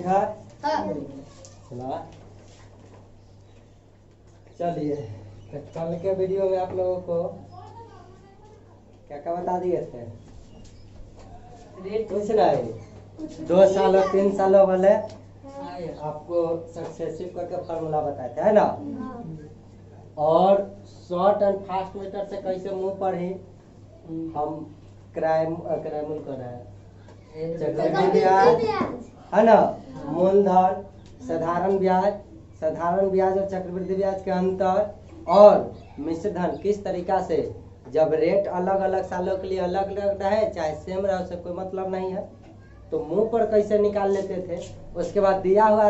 ठीक है। हाँ। चला चलिए, तो कल के वीडियो में आप लोगों को क्या क्या बता दिए थे? कुछ नहीं, 2 साल और 3 सालों वाले आपको सक्सेसिव करके फार्मूला बताए थे, है ना। और शॉर्ट एंड फास्ट मेथड से कैसे मुंह पर ही हम क्राइमूल कर रहे हैं। चक्रवृद्धि ब्याज है ना, मूलधन, साधारण ब्याज और चक्रवृद्धि ब्याज के अंतर, और मिश्र धन किस तरीका से, जब रेट अलग अलग सालों के लिए अलग अलग रहे चाहे सेम रहे उससे कोई मतलब नहीं है, तो मुंह पर कैसे निकाल लेते थे। उसके बाद दिया हुआ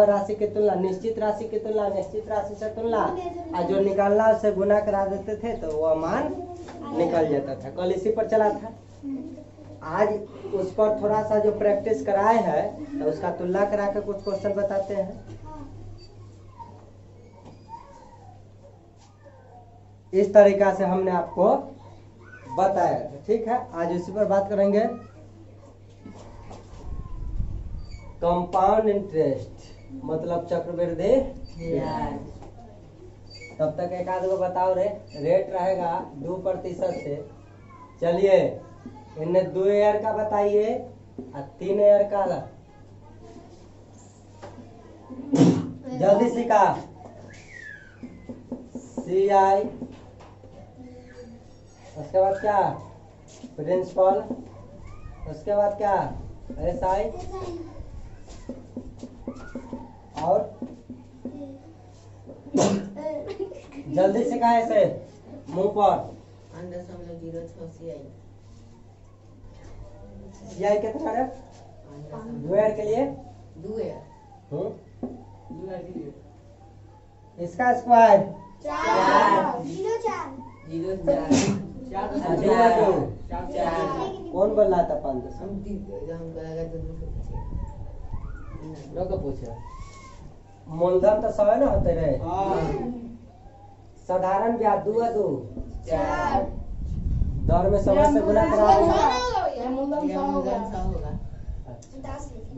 राशि की तुलना, निश्चित राशि की तुलना निश्चित राशि से तुलना, और जो निकालना उससे गुना करा देते थे तो वह मान निकल जाता था। कल इसी पर चला था। आज उस पर थोड़ा सा जो प्रैक्टिस कराए हैं तो उसका तुलना करा के कुछ क्वेश्चन बताते हैं। इस तरीका से हमने आपको बताया, ठीक है। आज इसी पर बात करेंगे। कंपाउंड इंटरेस्ट मतलब चक्रवृद्धि ब्याज। तब तक एक आध को बताओ रे। रेट रहेगा 2% से। चलिए, इन्हें 2 ईयर का बताइए और 3 ईयर का। जल्दी सीखा। CI, उसके बाद क्या, प्रिंसिपल, उसके बाद क्या, SI, और जल्दी से कहा ऐसे मुंह पर। 0.06 CI कितना है? 2 ईयर के लिए 2 है। इसका स्क्वायर 0.4 कौन बोल रहा था? 5 लोग पूछे। मूलधन तो 100 ना होते रहे। साधारण ब्याज 2 है 2 दर में समय से गुना करा रहे हैं।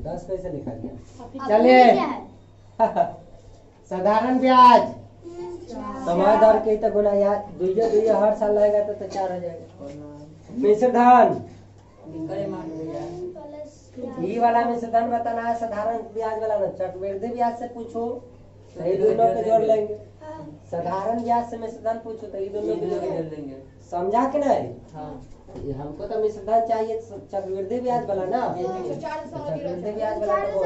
10 कैसे लिखा गया? चलिए, साधारण ब्याज समय दर के तो गुना, यार 2 हर साल लगेगा तो 4 हो जाएगा। मिश्र धन, ये वाला मिश्र धन बताना है, साधारण ब्याज वाला ना। चक्रवृद्धि ब्याज से पूछो तो ये दोनों को जोड़ लेंगे। साधारण ब्याज से मिश्र धन पूछो तो ये दोनों को जोड़ लेंगे। समझा कि नहीं? ये हमको तो मिश्र धन चाहिए चक्रवृद्धि ब्याज वाला ना। चक्रवृद्धि ब्याज वाला तो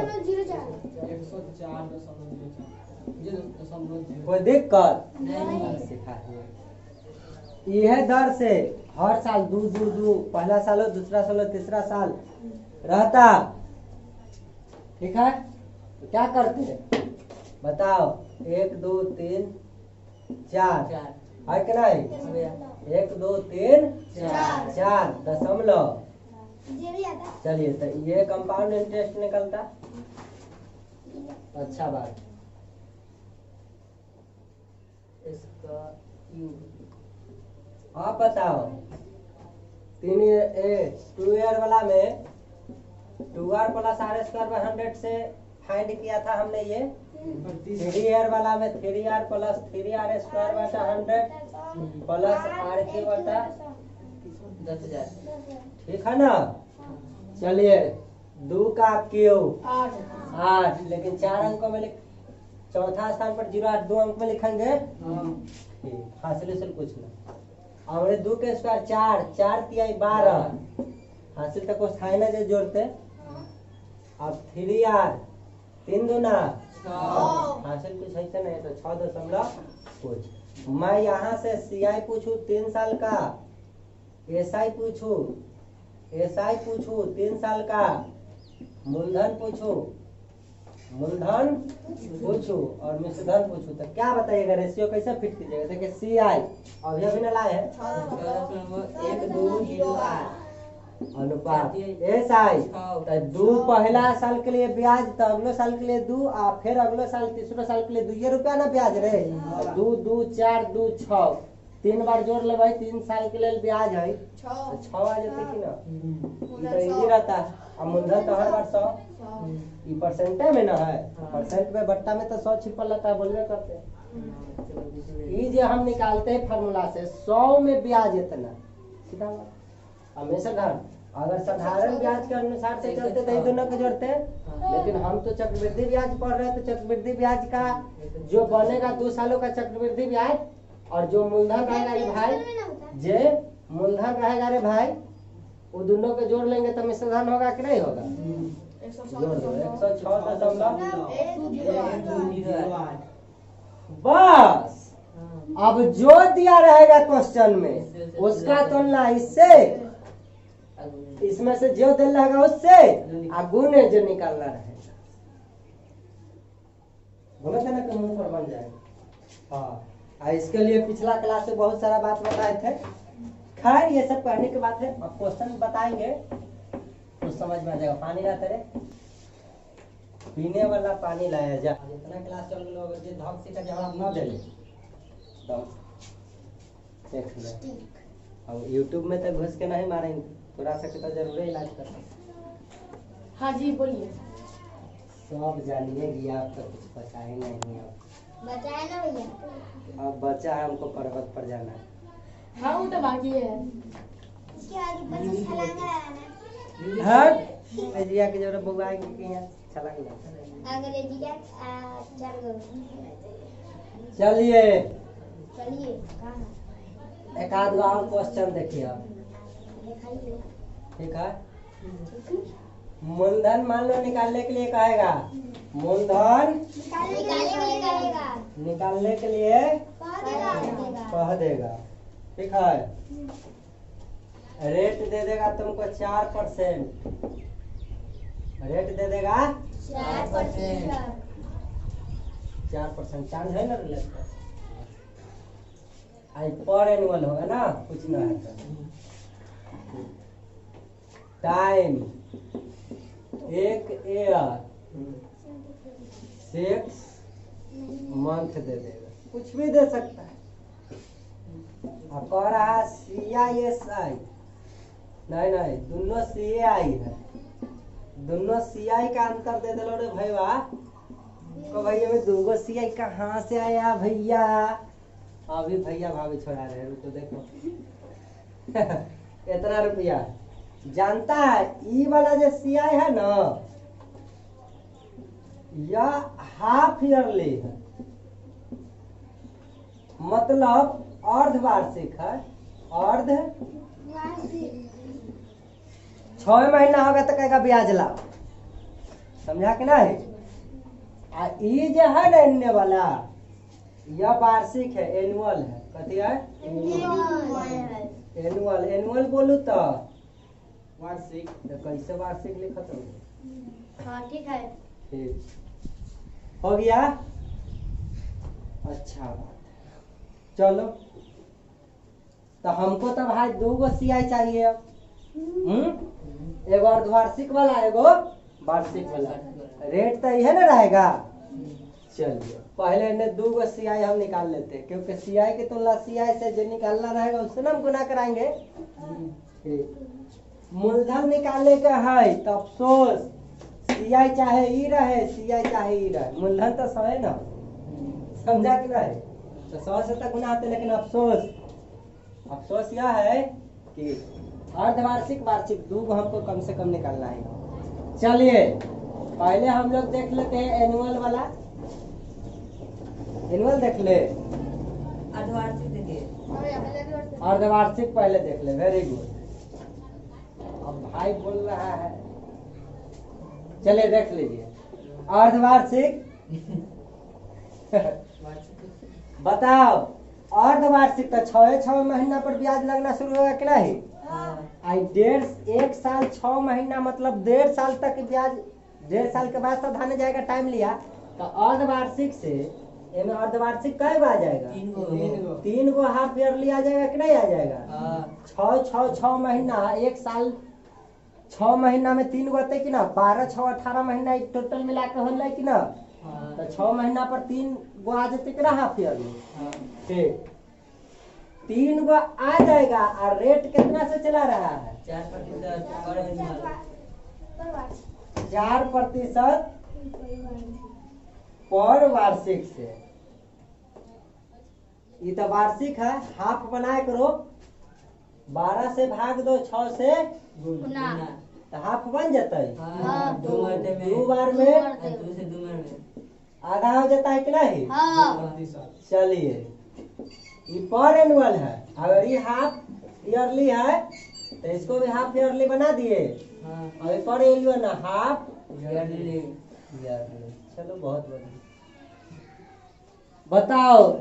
कोई दिक्कत नहीं। सिखा यह दर से हर साल 2 पहला साल हो, दूसरा साल हो, तीसरा साल रहता, ठीक है। तो क्या करते हैं बताओ? 1 2 3 4 है कि नहीं? 1 2 3 4 दशमलव। चलिए, तो ये कंपाउंड इंटरेस्ट निकलता। अच्छा बात। इसका आप बताओ। 2 ईयर वाला में 2r + r² से फाइंड किया था हमने ये। 3 ईयर वाला में 3r + 3r² 100 प्लस r³ 10,000। ठीक है ना। चलिए, 2 का क्यूब 8, लेकिन 4 अंकों में चौथा स्थान पर 0 8 2 अंक में लिखेंगे। हासिल पूछना। और 2 के स्क्वायर 4 4 तिहाई 12। हासिल तक कुछ था ना जो जोड़ते। अब 3r 3 दूना 6। हासिल कुछ ऐसा नहीं तो 6 दशमलव कुछ। मैं यहाँ से CI पूछूं 3 साल का, SI पूछूं 3 साल का, मूलधन पूछूं और मिश्र धन पूछूं, तो क्या बताइएगा? रेशियो कैसे फिट कीजिएगा? देखिए, CI अभी अभी न लाए हैं। 14.1208 अनुपात SI तो 2 पहला साल के लिए ब्याज, तो अगले साल के लिए 2, और फिर अगले साल तीसरे साल के लिए 2 रुपया ना ब्याज रहे। 2 2 4 2 6 3 बार जोड़ ले भाई 3 साल के लिए ब्याज है छः 6 आ जाते कि ना मूलधन तो इजी 100 रहता है। अब मूलधन तो हर बार 100 100 ये परसेंटे में ना है हाँ। परसेंट में बट्टा में तो 100 छिपल रहता है बोलबे करते हैं। ये जो हम निकालते हैं फार्मूला से 100 में ब्याज इतना सीधा बात। हमेशा घर अगर साधारण ब्याज के अनुसार से चलते तो ये दोनों को जोड़ते हैं लेकिन हम तो चक्रवृद्धि ब्याज पढ़ रहे हैं तो चक्रवृद्धि ब्याज का जो बनेगा 2 सालों का चक्रवृद्धि ब्याज और जो मूलधन रहेगा रे भाई जे मूलधन रहेगा रे भाई वो दोनों को जोड़ लेंगे तो मिश्रधन होगा कि नहीं होगा। जोड़ दो 106.128 बस। अब जो दिया रहेगा क्वेश्चन में उसका तुलना इससे इसमें से जो दिल रहेगा उससे और गुण जो निकालना रहेगा बोला था ना कि मुंह पर बन जाएगा। हाँ इसके लिए पिछला क्लास में बहुत सारा बात बताए थे। खैर ये सब कहने की बात है अब क्वेश्चन बताएंगे कुछ समझ में आ जाएगा। पानी लाते रे पीने वाला पानी लाया जा जितना क्लास चल रहा है धक से का जवाब न दे तो देख ले अब यूट्यूब में तो घुस के नहीं मारेंगे थोड़ा सा तो जरूर इलाज कर। हाँ जी बोलिए। सब जानिए आप तो कुछ पता ही नहीं है बताए ना भैया। अब बच्चा है हमको पर्वत पर जाना है। हाँ वो तो बाकी है। इसके आगे 25 छलांग लगाना हट एजिया के जरा बुआ के यहाँ छलांग लगा अंग्रेजी का 4 गो। चलिए चलिए कहाँ एक आध और क्वेश्चन देखिए आप दिखाइए। ठीक है। मूलधन मान लो निकालने के लिए कहेगा मूलधन निकालने के लिए कह देगा ठीक है। रेट दे देगा तुमको 4% रेट दे देगा 4% चार्ज है ना रिलेक्टर आई पर एनुअल होगा ना कुछ ना है तो टाइम 1 ईयर 6 मंथ दे देगा कुछ भी दे सकता है। अब कह रहा है CISI नहीं दोनों CAI है दोनों CI का अंतर दे दिलो रे भैया को भैया में दूगो CI कहाँ से आया भैया अभी भैया भाभी छोड़ा रहे हैं तो देखो इतना रुपया जानता है ई वाला जो CI है ना यह हाफ ईयरली है मतलब अर्धवार्षिक है अर्ध 6 महीना होगा तो कहेगा ब्याज लाओ समझा कि नहीं। आ ई जो है ना इन्ने वाला यह वार्षिक है एनुअल है कथी है एनुअल एनुअल बोलू तो वार्षिक तो कैसे वार्षिक लिखत हो। हाँ ठीक है। ठीक हो गया अच्छा बात चलो तो हमको तो भाई 2 गो CI चाहिए अब एगो अर्धवार्षिक वाला एगो वार्षिक वाला रेट तो यह ना रहेगा। चलिए पहले ने 2 गो CI हम निकाल लेते हैं क्योंकि CI की तुलना CI से जो निकालना रहेगा उससे ना हम गुना कराएंगे। मूलधन निकालने का है तो अफसोस CI चाहे ई रहे CI चाहे ई रहे मूलधन तो 100 है ना समझा कि नहीं तो 100 से तक गुना आते लेकिन अफसोस यह है कि अर्धवार्षिक वार्षिक 2 को हमको कम से कम निकालना है। चलिए पहले हम लोग देख लेते हैं एनुअल वाला एनुअल देख ले अर्धवार्षिक देखिए अर्धवार्षिक पहले देख ले वेरी गुड। अब भाई बोल रहा है चलिए देख लीजिए अर्धवार्षिक बताओ अर्धवार्षिक तो 6 महीना पर ब्याज लगना शुरू होगा कि नहीं। आई 1.5 साल 6 महीना मतलब 1.5 साल तक ब्याज 1.5 साल के बाद सावधान जाएगा टाइम लिया तो अर्धवार्षिक से इनमें अर्धवार्षिक कई आ जाएगा 3 गो हाफ ईयरली आ जाएगा कि नहीं आ जाएगा। 6 महीना 1 साल 6 महीना में 3 गो आते कि ना 12 6 18 महीना टोटल मिला के होल कि ना तो 6 महीना पर 3 गो आ जाते कि ना हाफ ईयरली ठीक 3 गो आ जाएगा और रेट कितना से चला रहा है? 4% और एनुअल। 4% पर वार्षिक से। ये तो वार्षिक है, हाफ बनाए करो। 12 से भाग दो 6 से गुना। तो हाफ बन जाता है। हाँ, 2 मरते में। 2 बार में 2 से 2 में। आधा हो जाता है कि नहीं? हाँ। चलिए, ये पर एनुअल है। अगर ये हाफ ईयरली है तो इसको भी हाफ ईयरली बना दिए। हाँ, अभी पर एनुअल ना हाफ ईयरली। ईयरली। चलो बहुत बढ़िया। बताओ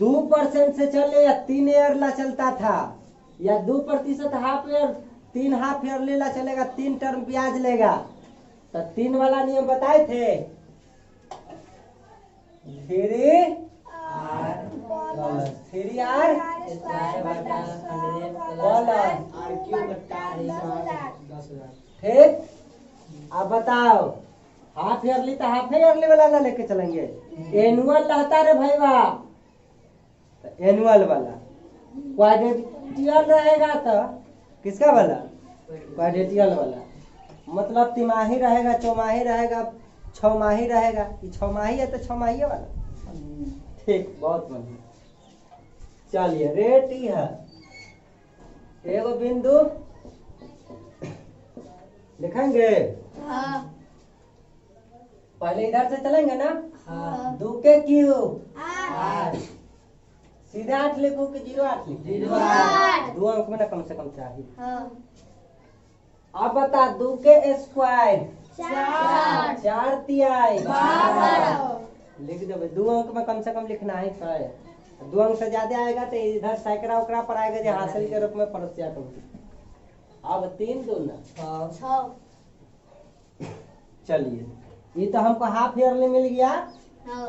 2% से चले या 3 ईयर ला चलता था, या 2% हाफ ईयर 3 हाफ ईयरली ला चलेगा, 3 टर्म ब्याज लेगा। तो 3 वाला नियम बताए थे। 3 3R स्क्वायर बटा 100 प्लस ठीक। अब बताओ हाफ ईयरली तो हाफ ईयरली वाला ना लेके चलेंगे, एनुअल रहता रे भाईवा। तो एनुअल वाला क्वाड्रेटियल रहेगा तो किसका वाला? क्वाड्रेटियल वाला। मतलब तिमाही रहेगा, चौमाही रहेगा, 6 माही रहेगा। ये 6 माही है तो 6 माही वाला। ठीक, बहुत बढ़िया। चलिए रेट ही है। एगो बिंदु लिखेंगे। हाँ। पहले इधर से चलेंगे ना। हाँ। 2 के क्यूब 8 सीधे 8 लिखो कि 0 8 लिखो? 0 2 अंक में ना कम से कम चाहिए। हाँ। अब बता 2 के स्क्वायर 4 4 तिहाई 12 लिख देवे। 2 अंक में कम से कम लिखना है। 2 अंक से ज्यादा आएगा तो इधर सैकड़ा उकड़ा पर आएगा जो हासिल के रूप में पड़ोसिया को। अब 3 दूना 6। चलिए, ये तो हमको हाफ ईयरली मिल गया। हाँ।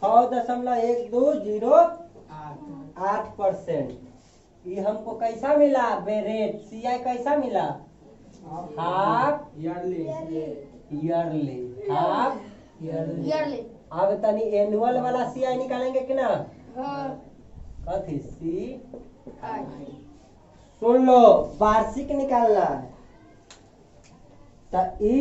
6.1208%। ये हमको कैसा मिला बेरेट? सीआई कैसा मिला? Half yearly. Half yearly. अब तनी एनुअल वाला सीआई निकालेंगे कि ना? हाँ। कथी सी? सुन लो, वार्षिक निकालना है। तो ई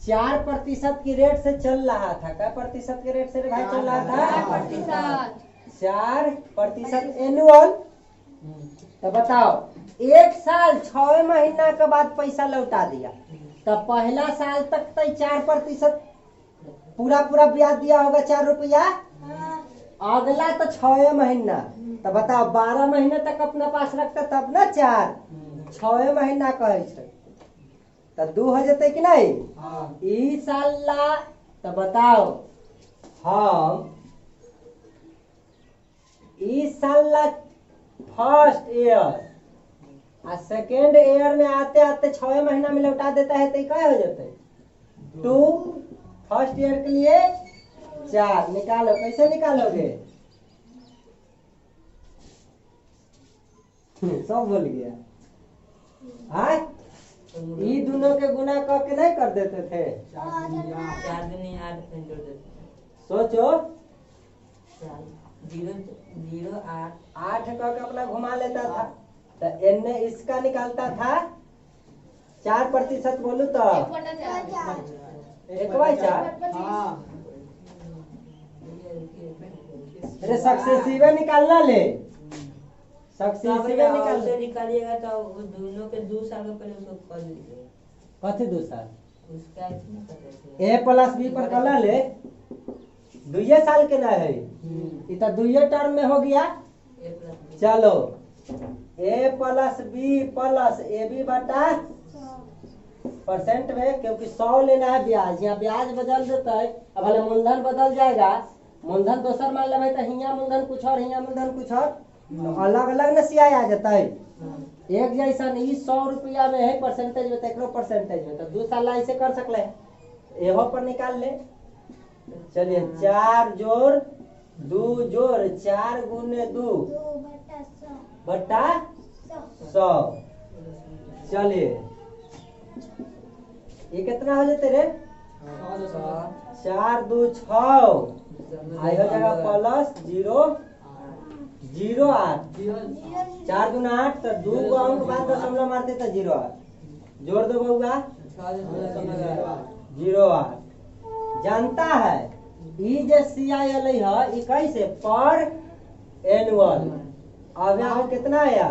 4% की रेट से चल रहा था। क्या प्रतिशत के रेट से रे भाई चल रहा था? 4%। 4% एनुअल। तो बताओ 1 साल 6 महीना के बाद पैसा लौटा दिया, तो पहला साल तक तो 4% पूरा ब्याज दिया होगा 4 रुपया। अगला तो 6 महीना। तो बताओ 12 महीने तक अपना पास रखता तब ना 4 6 महीना कहे छे तो 2 हो जते कि नहीं? ई साल ला तो बताओ हम ई साल ला फर्स्ट ईयर और सेकेंड ईयर में आते आते 6 महीना में लौटा देता है तो क्या हो जाते? 2 फर्स्ट ईयर के लिए 4 निकालो। कैसे निकालोगे? सब भूल गया। हाँ, ये दोनों के गुना करके नहीं कर देते थे? 4 दूनी 8 जोड़ देते। सोचो 0 8 8 करके अपना घुमा लेता था। तो एने इसका निकालता था 4%। बोलू तो 1/4। अरे सक्सेसिव निकालना ले। सक्सेसिव निकाल से निकालिएगा तो वो दोनों के 2 साल पहले उसको कर लीजिए। कथी 2 साल? उसका इसमें कर देते A प्लस B पर कर ले। 2 साल के ना है, ये तो 2 टर्म में हो गया। हैं। चलो A plus B plus AB बटा परसेंट में, क्योंकि 100 लेना है ब्याज। यहाँ ब्याज बदल देता है। अब भले मूलधन बदल जाएगा, मूलधन दोसर मान लेवे तो हियाँ मूलधन कुछ और हियाँ मूलधन कुछ और, तो अलग अलग न सियाई आ जाता है। एक जैसा नहीं 100 रुपया में है परसेंटेज में, तो परसेंटेज में तो 2 साल ऐसे कर सकले। एहो पर निकाल ले। चलिए 4 जोड़ 2 जोड़ 4 गुने 2 बटा 100। चलिए ये कितना हो जाते रे? 4 2 6 आई हो जाएगा प्लस 0 0.8 4 दूना 8 तो 2 को अंक बाद दशमलव मारते तो 0.8 जोड़ दो बउआ 0.8 जानता है ई जे CI अलै है ई कैसे पर एनुअल अब यहाँ कितना आया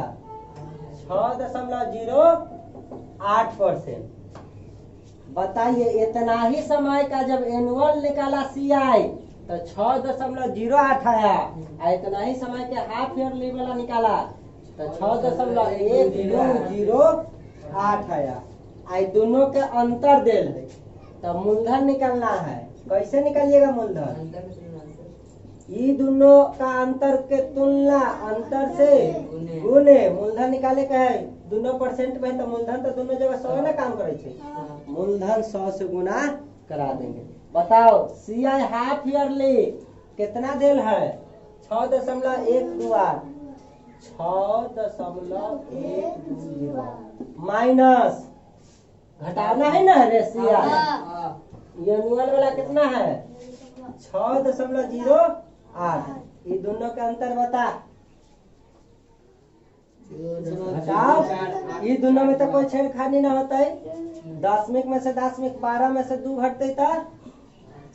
6.08%। बताइए इतना ही समय का जब एनुअल निकाला CI तो 6.08 आया और इतना ही समय के हाफ ईयरली वाला निकाला तो 6.1208 आया। आई दोनों के अंतर देल है तो मूलधन निकालना है। कैसे निकालिएगा मूलधन? ये दोनों का अंतर के तुलना अंतर से गुने मूलधन निकाले का है। दोनों परसेंट में तो मूलधन तो दोनों जगह 100 ना काम करे छे। मूलधन 100 से गुना करा देंगे। बताओ CI हाफ ईयरली कितना देल है 6.128 6.120 माइनस घटाना है ना रे CI एनुअल वाला कितना है 6.08 ये दोनों के अंतर बता घटाओ। ये दोनों में तो कोई छेड़खानी ना होता है। दशमिक में से दशमिक 12 में से 2 घटते था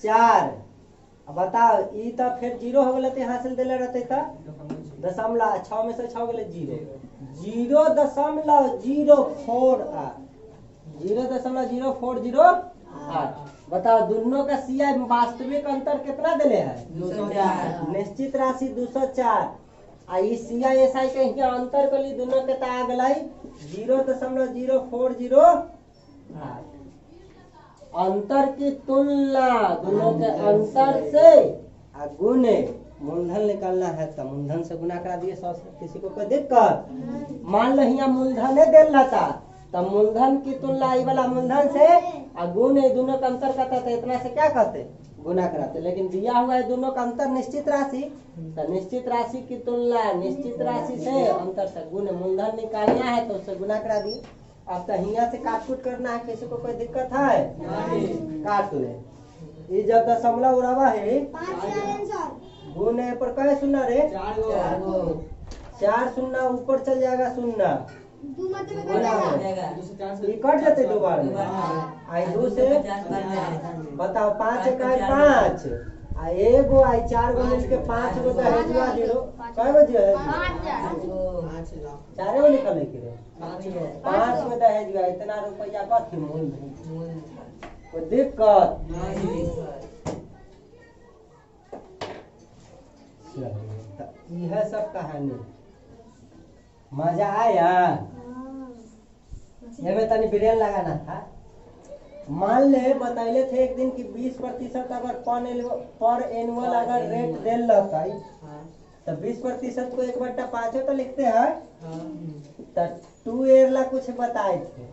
4। अब बताओ ये तो फिर 0 हो गए थे हासिल दिले रहते था दशमलव 6 में से 6 गए 0.0408 बताओ दोनों का CI वास्तविक अंतर कितना दिले है 204 निश्चित राशि 204 आई CI SI के यहाँ अंतर कर ली दोनों के ता गलाई 0.0408 अंतर की तुलना दोनों के अंतर से गुने मूलधन निकालना है तो मूलधन से गुना करा दिए 100 से। किसी को कोई दिक्कत? मान लो यहाँ मूलधन देल रहता तो मूलधन की तुलना ये वाला मूलधन से गुने दोनों का अंतर करता तो इतना से क्या करते गुना कराते। लेकिन दिया हुआ है दोनों का अंतर निश्चित राशि तो निश्चित राशि की तुलना निश्चित राशि से अंतर से गुने मूलधन निकालना है तो उससे गुना करा दिए। अब तो यहाँ से काट कूट करना है। किसी को कोई दिक्कत है? काट ले ये जब दशमलव उड़ावा है गुने पर कहे सुनना रे 4 सुनना ऊपर चल जाएगा सुनना ये कट जाते 2 बार में आई 2 से बताओ 5 एक 5 एगो आई 4 गो मिल के 5 गो तो है 0 कय बजे है 4 गो लिखल है कि रे 5 में तो है दिया इतना रुपया कथी मूल कोई दिक्कत यह सब कहानी मजा आया। ये में तनी ब्रेन लगाना था। मान ले बतैले थे एक दिन कि 20% अगर पर एनुअल अगर रेट देल रहता तो 20% को 1/5 तो लिखते हैं तो 2 ईयर ला कुछ बताए थे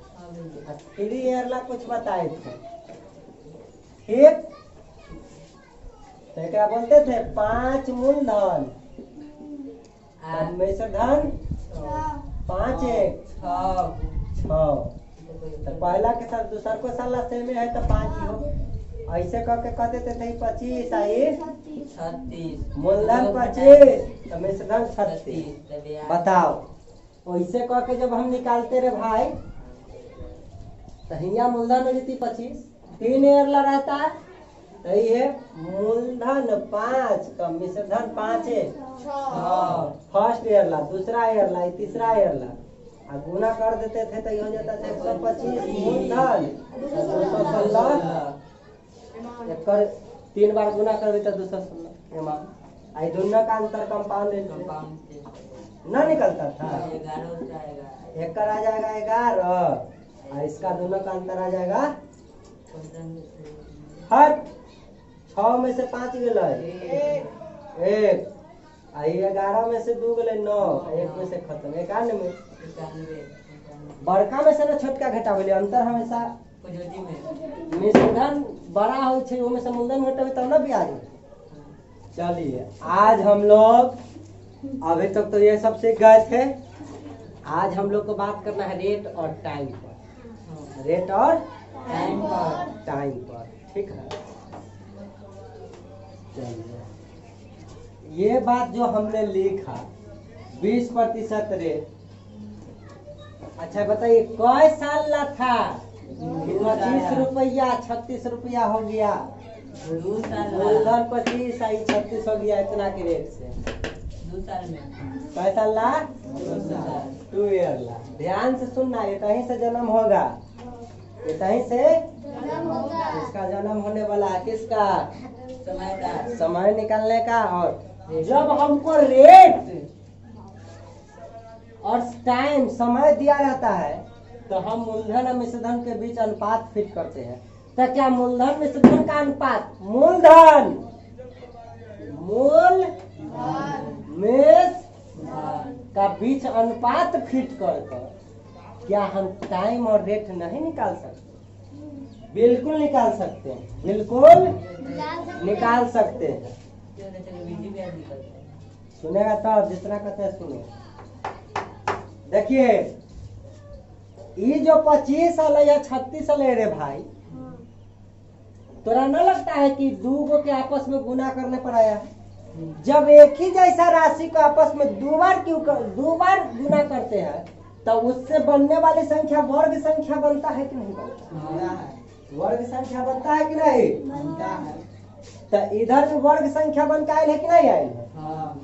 3 ईयर ला कुछ बताए थे ठीक। तो क्या बोलते थे 5 मूलधन हमेशा धन 5 1 6 तो पहला के साथ दूसरा को साला सेम है तो 5 ही हो ऐसे करके कहते थे 25 आई 36 मूलधन 25 हमेशा धन 36। बताओ वैसे करके जब हम निकालते रहे भाई तो हिया मूलधन हो जाती 25 3 ईयर ला रहता तो ये मूलधन 5 कम मिश्र धन 5 फर्स्ट ईयर ला दूसरा ईयर ला तीसरा ईयर ला गुना कर देते थे तो ये हो जाता था 125 मूलधन 216 कर 3 बार गुना कर देता 216 एमा आई दोनों का अंतर कंपाउंड ना निकलता था 1 का आ जाएगा 11 और इसका दोनों का अंतर आ जाएगा हट 6 में से 5 गए 1 आई 11 में से 2 गए 9 1 में से खत्म 91 बड़का में से ना छोटका घटावे अंतर हमेशा मिश्रधन बड़ा हो छे वो में से मूलधन घटावे तब ना ब्याज। चलिए आज हम लोग अभी तक तो ये सब सीख गए थे। आज हम लोग को बात करना है रेट और टाइम पर रेट और टाइम पर ठीक है। चलिए ये बात जो हमने लिखा 20% रेट। अच्छा बताइए कई साल ला था? 25 रुपया 36 रुपया हो गया। 2 साल मूलधन 25 आई 36 हो गया इतना के रेट से। 2 साल में कै साल ला? 2 साल 2 ईयर ला। ध्यान से सुनना, ये कहीं से जन्म होगा, ये कहीं से जन्म होगा। इसका जन्म होने वाला है। किसका? समय का समय निकालने का। और जब हमको रेट और टाइम समय दिया रहता है तो हम मूलधन और मिश्रधन के बीच अनुपात फिट करते हैं। तो क्या मूलधन मिश्रधन का अनुपात, मूलधन मूल मिश्र का बीच अनुपात फिट कर क्या हम टाइम और रेट नहीं निकाल सकते? बिल्कुल निकाल सकते हैं, बिल्कुल निकाल सकते हैं। विधि भी आदि करते हैं। सुनेगा तब, जितना कहते हैं सुनो। देखिए ये जो 25 साल या 36 साल है रे भाई, तोरा न लगता है कि दो गो के आपस में गुना करने पर आया है? जब एक ही जैसा राशि को आपस में दो बार गुना करते हैं तो उससे बनने वाली संख्या वर्ग संख्या बनता है कि नहीं बनता? वर्ग संख्या बनता है कि नहीं? तो इधर भी वर्ग संख्या बन के आयल है कि नहीं आयल है?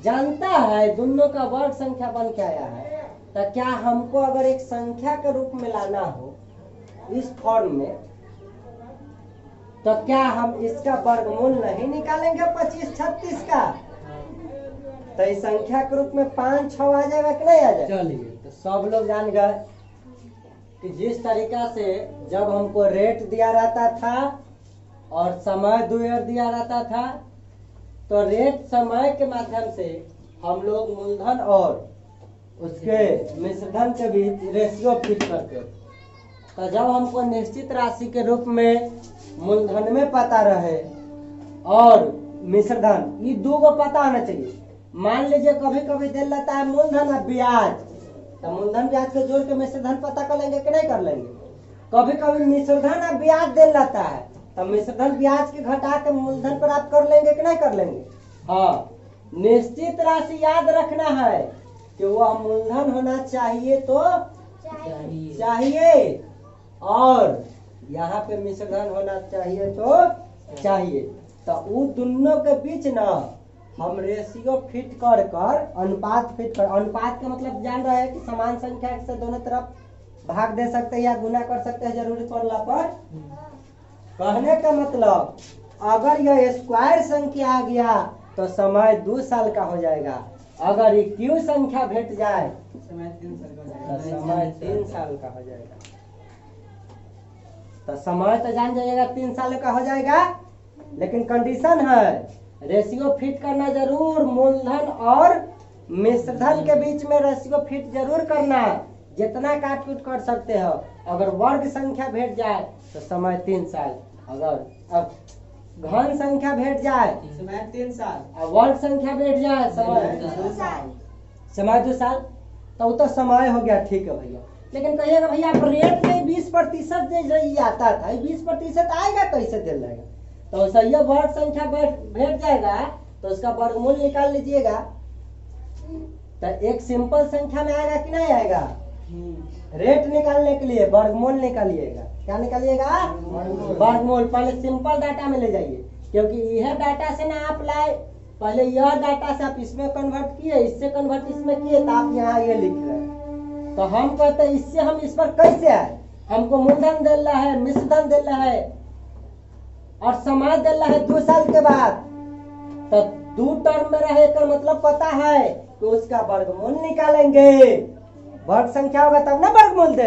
जानता है दोनों का वर्ग संख्या बन के आया है। तो क्या हमको अगर एक संख्या के रूप में लाना हो इस फॉर्म में, तो क्या हम इसका वर्गमूल नहीं निकालेंगे 25-36 का? तो इस संख्या के रूप में 5-6 आ जाएगा कि नहीं आ जाएगा? चलिए तो सब लोग जान गए कि जिस तरीका से जब हमको रेट दिया रहता था और समय 2 ईयर दिया रहता था, तो रेट समय के माध्यम से हम लोग मूलधन और उसके मिश्रधन के बीच रेशियो फिट करते। तो जब हमको निश्चित राशि के रूप में मूलधन में पता रहे और मिश्रधन, ये दो को पता होना चाहिए। मान लीजिए कभी कभी दे लेता है मूलधन और ब्याज, तो मूलधन ब्याज के जोड़ के मिश्रधन पता कर लेंगे कि नहीं कर लेंगे? कभी कभी मिश्रधन और ब्याज दे लेता है तो मिश्रधन ब्याज के घटा के मूलधन प्राप्त कर लेंगे कि नहीं कर लेंगे? हाँ, निश्चित राशि याद रखना है कि वह मूलधन होना चाहिए तो चाहिए और यहाँ पे मिश्रधन होना चाहिए तो चाहिए। तो वो दोनों के बीच ना हम रेशियो फिट कर अनुपात फिट कर, अनुपात का मतलब जान रहे हैं कि समान संख्या से दोनों तरफ भाग दे सकते हैं या गुना कर सकते हैं जरूरी पड़ने पर। कहने का मतलब अगर यह स्क्वायर संख्या आ गया तो समय 2 साल का हो जाएगा। अगर ये क्यू संख्या भेट जाए समय 3 साल का हो जाएगा। तो समय तो जान जाइएगा 3 साल का हो जाएगा, लेकिन कंडीशन है रेशियो फिट करना जरूर। मूलधन और मिश्रधन के बीच में रेशियो फिट जरूर करना, जितना काट कूट कर सकते हो। अगर वर्ग संख्या भेट जाए तो समय 3 साल, अगर अब घन संख्या भेट जाए समय 3 साल और वर्ग संख्या भेट जाए समय 2 साल, तो समय हो गया। ठीक है भैया, लेकिन कहिएगा भैया रेट में 20% जो आता था 20% आएगा कैसे दे जाएगा? तो सही वर्ग संख्या भेट जाएगा तो उसका वर्गमूल निकाल लीजिएगा। तो एक सिंपल संख्या में आएगा कि नहीं आएगा? रेट निकालने के लिए वर्गमूल निकालिएगा। क्या निकालिएगा? वर्गमूल। पहले सिंपल डाटा में ले जाइए, क्योंकि यह डाटा से ना आप लाए, पहले यह डाटा से आप इसमें कन्वर्ट किए, इससे कन्वर्ट इसमें किए, तो आप यहाँ ये लिख रहे हैं। तो हम कहते हैं इससे हम इस पर कैसे आए? हमको मूलधन दे रहा है, मिश्रधन दे रहा है और समय दे रहा है 2 साल के बाद। तो 2 टर्म में रहे का मतलब पता है तो उसका वर्गमूल निकालेंगे। वर्ग संख्या होगा तब ना वर्गमूल दे।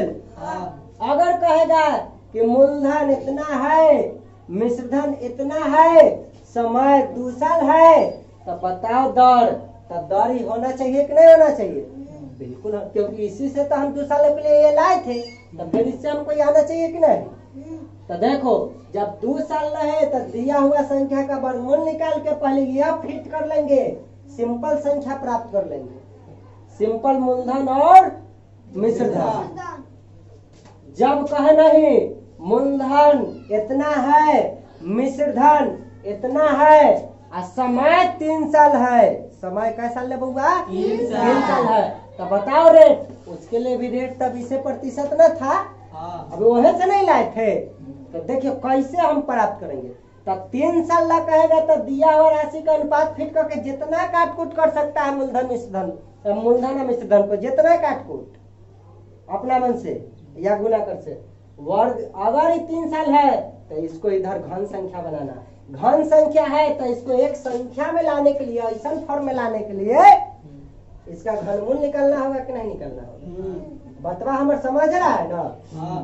अगर कहेगा कि मूलधन इतना है, मिश्रधन इतना है, समय 2 साल है, तो बताओ दर, तो दर ही होना चाहिए कि नहीं होना चाहिए? बिल्कुल, क्योंकि इसी से तो हम 2 सालों के लिए ये लाए थे, तो फिर इससे हमको ये आना चाहिए कि नहीं? तो देखो जब 2 साल रहे तो दिया हुआ संख्या का वर्गमूल निकाल के पहले यह फिट कर लेंगे, सिंपल संख्या प्राप्त कर लेंगे, सिंपल मूलधन और मिश्रधन। जब कहे नहीं मूलधन इतना है, मिश्रधन इतना है और समय 3 साल है, समय कै साल है बउआ? 3 साल। 3 साल है। तो बताओ रेट, उसके लिए भी रेट तब इसे प्रतिशत न था, अब वही से नहीं लाए थे। तो देखिए कैसे हम प्राप्त करेंगे। तो 3 साल ला कहेगा तो दिया हुआ राशि का अनुपात फिट करके जितना काट कूट कर सकता है मूलधन मिश्र धन, मूलधन और मिश्र धन को जितना काट कूट अपना मन से या गुना कर से वर्ग। अगर ये 3 साल है तो इसको इधर घन संख्या बनाना, घन संख्या है तो इसको एक संख्या में लाने के लिए, ऐसा फॉर्म में लाने के लिए इसका घनमूल निकालना होगा कि नहीं निकालना होगा? बतवा हमारे समझ रहा है ना?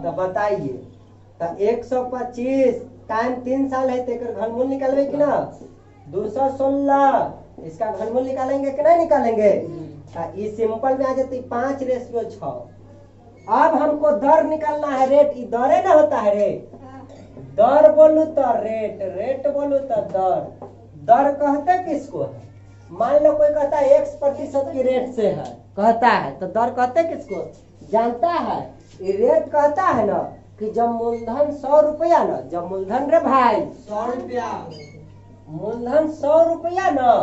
तो बताइए। तो 125 टाइम 3 साल है तो घनमूल निकालवे कि ना? 216 इसका घनमूल निकालेंगे कि नहीं निकालेंगे? इस सिंपल में आ जाती 5:6। अब हमको दर निकालना है, रेट। दरे ना होता है रेट, दर बोलू तो रेट, रेट बोलू तो दर। दर कहते किसको है? मान लो कोई कहता है X% की रेट से है, कहता है तो दर कहते किसको? जानता है? ये रेट कहता है ना कि जब मूलधन 100 रुपया ना, जब मूलधन रे भाई 100 रुपया, मूलधन 100 रुपया ना,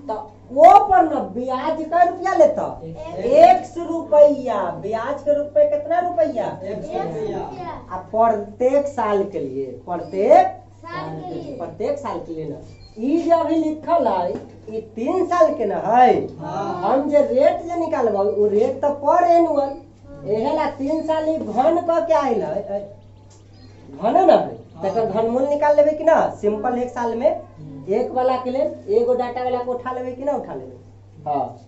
तो वो पर ना ब्याज का रुपया लेता 100 रुपया। ब्याज के रुपये कितना रुपया? 100 रुपया। अब प्रत्येक साल के लिए, प्रत्येक साल के लिए ना ई जो अभी लिखल है ये 3 साल के ना है। हम जो रेट जो निकालबा वो रेट तो पर एनुअल एहेला 3 साल ही घन का क्या आइल है? घन ना है तकर घनमूल निकाल लेबे कि ना? सिंपल एक साल में एक वाला के लिए एगो डाटा वाला को उठा लेबे कि ना उठा लेबे? हाँ।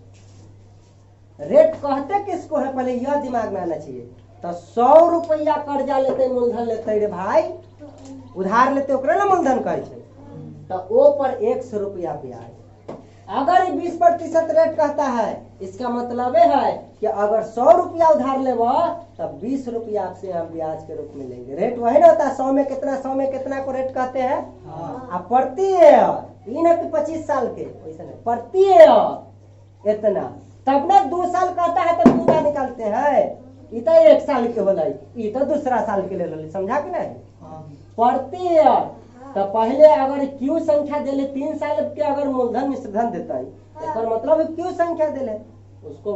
रेट कहते किसको है पहले यह दिमाग में आना चाहिए। तो 100 रुपया कर्जा लेते मूलधन लेते रे भाई, उधार लेते ओकरे ना मूलधन कहे छे। तो ओ पर 100 रुपया ब्याज। अगर ये 20% रेट कहता है, इसका मतलब है कि अगर 100 रुपया उधार लेबो तब 20 रुपया आपसे हम ब्याज के रूप में लेंगे। रेट वही ना होता है 100 में कितना, 100 में कितना को रेट कहते हैं। अब प्रति ईयर इन 25 साल के वैसे नहीं, प्रति ईयर इतना, तब ना 2 साल कहता है तो 2 निकालते हैं। ये तो 1 साल के होला, ये तो दूसरा साल के ले, समझा कि नहीं? प्रति ईयर। तो पहले अगर क्यू संख्या देले 3 साल के अगर मूलधन मिश्र धन देता है तो मतलब क्यू संख्या देले उसको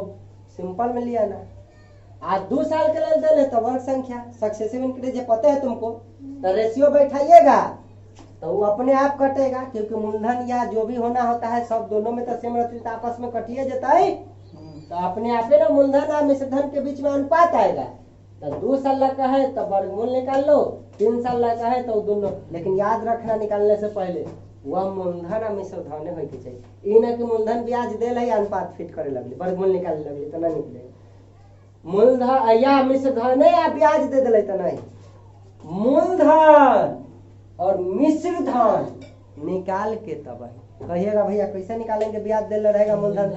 सिंपल में लिया ना। आज 2 साल के लिए देले तो वर्ग संख्या सक्सेसिव इंक्रीज पता है तुमको। तो रेशियो बैठाइएगा तो वो अपने आप कटेगा, क्योंकि मूलधन या जो भी होना होता है सब दोनों में तो सेम रहती है, आपस में कटिए जाता है। तो अपने आप ना मूलधन और मिश्र धन के बीच में अनुपात आएगा। तो 2 साल का है तो वर्गमूल निकाल लो, 3 साल का है तो दोनों। लेकिन याद रखना निकालने से पहले वह मूलधन और मिश्र धन होय के चाहिए। ई ना कि मूलधन ब्याज देल है अनुपात फिट करे लगली, वर्गमूल निकाले लगली तो ना निकलेगा। मूलधन या मिश्र धन या ब्याज दे दिले तो नहीं। मूलधन और मिश्र धन निकाल के तब कहिएगा भैया कैसे निकालेंगे? ब्याज देले रहेगा मूलधन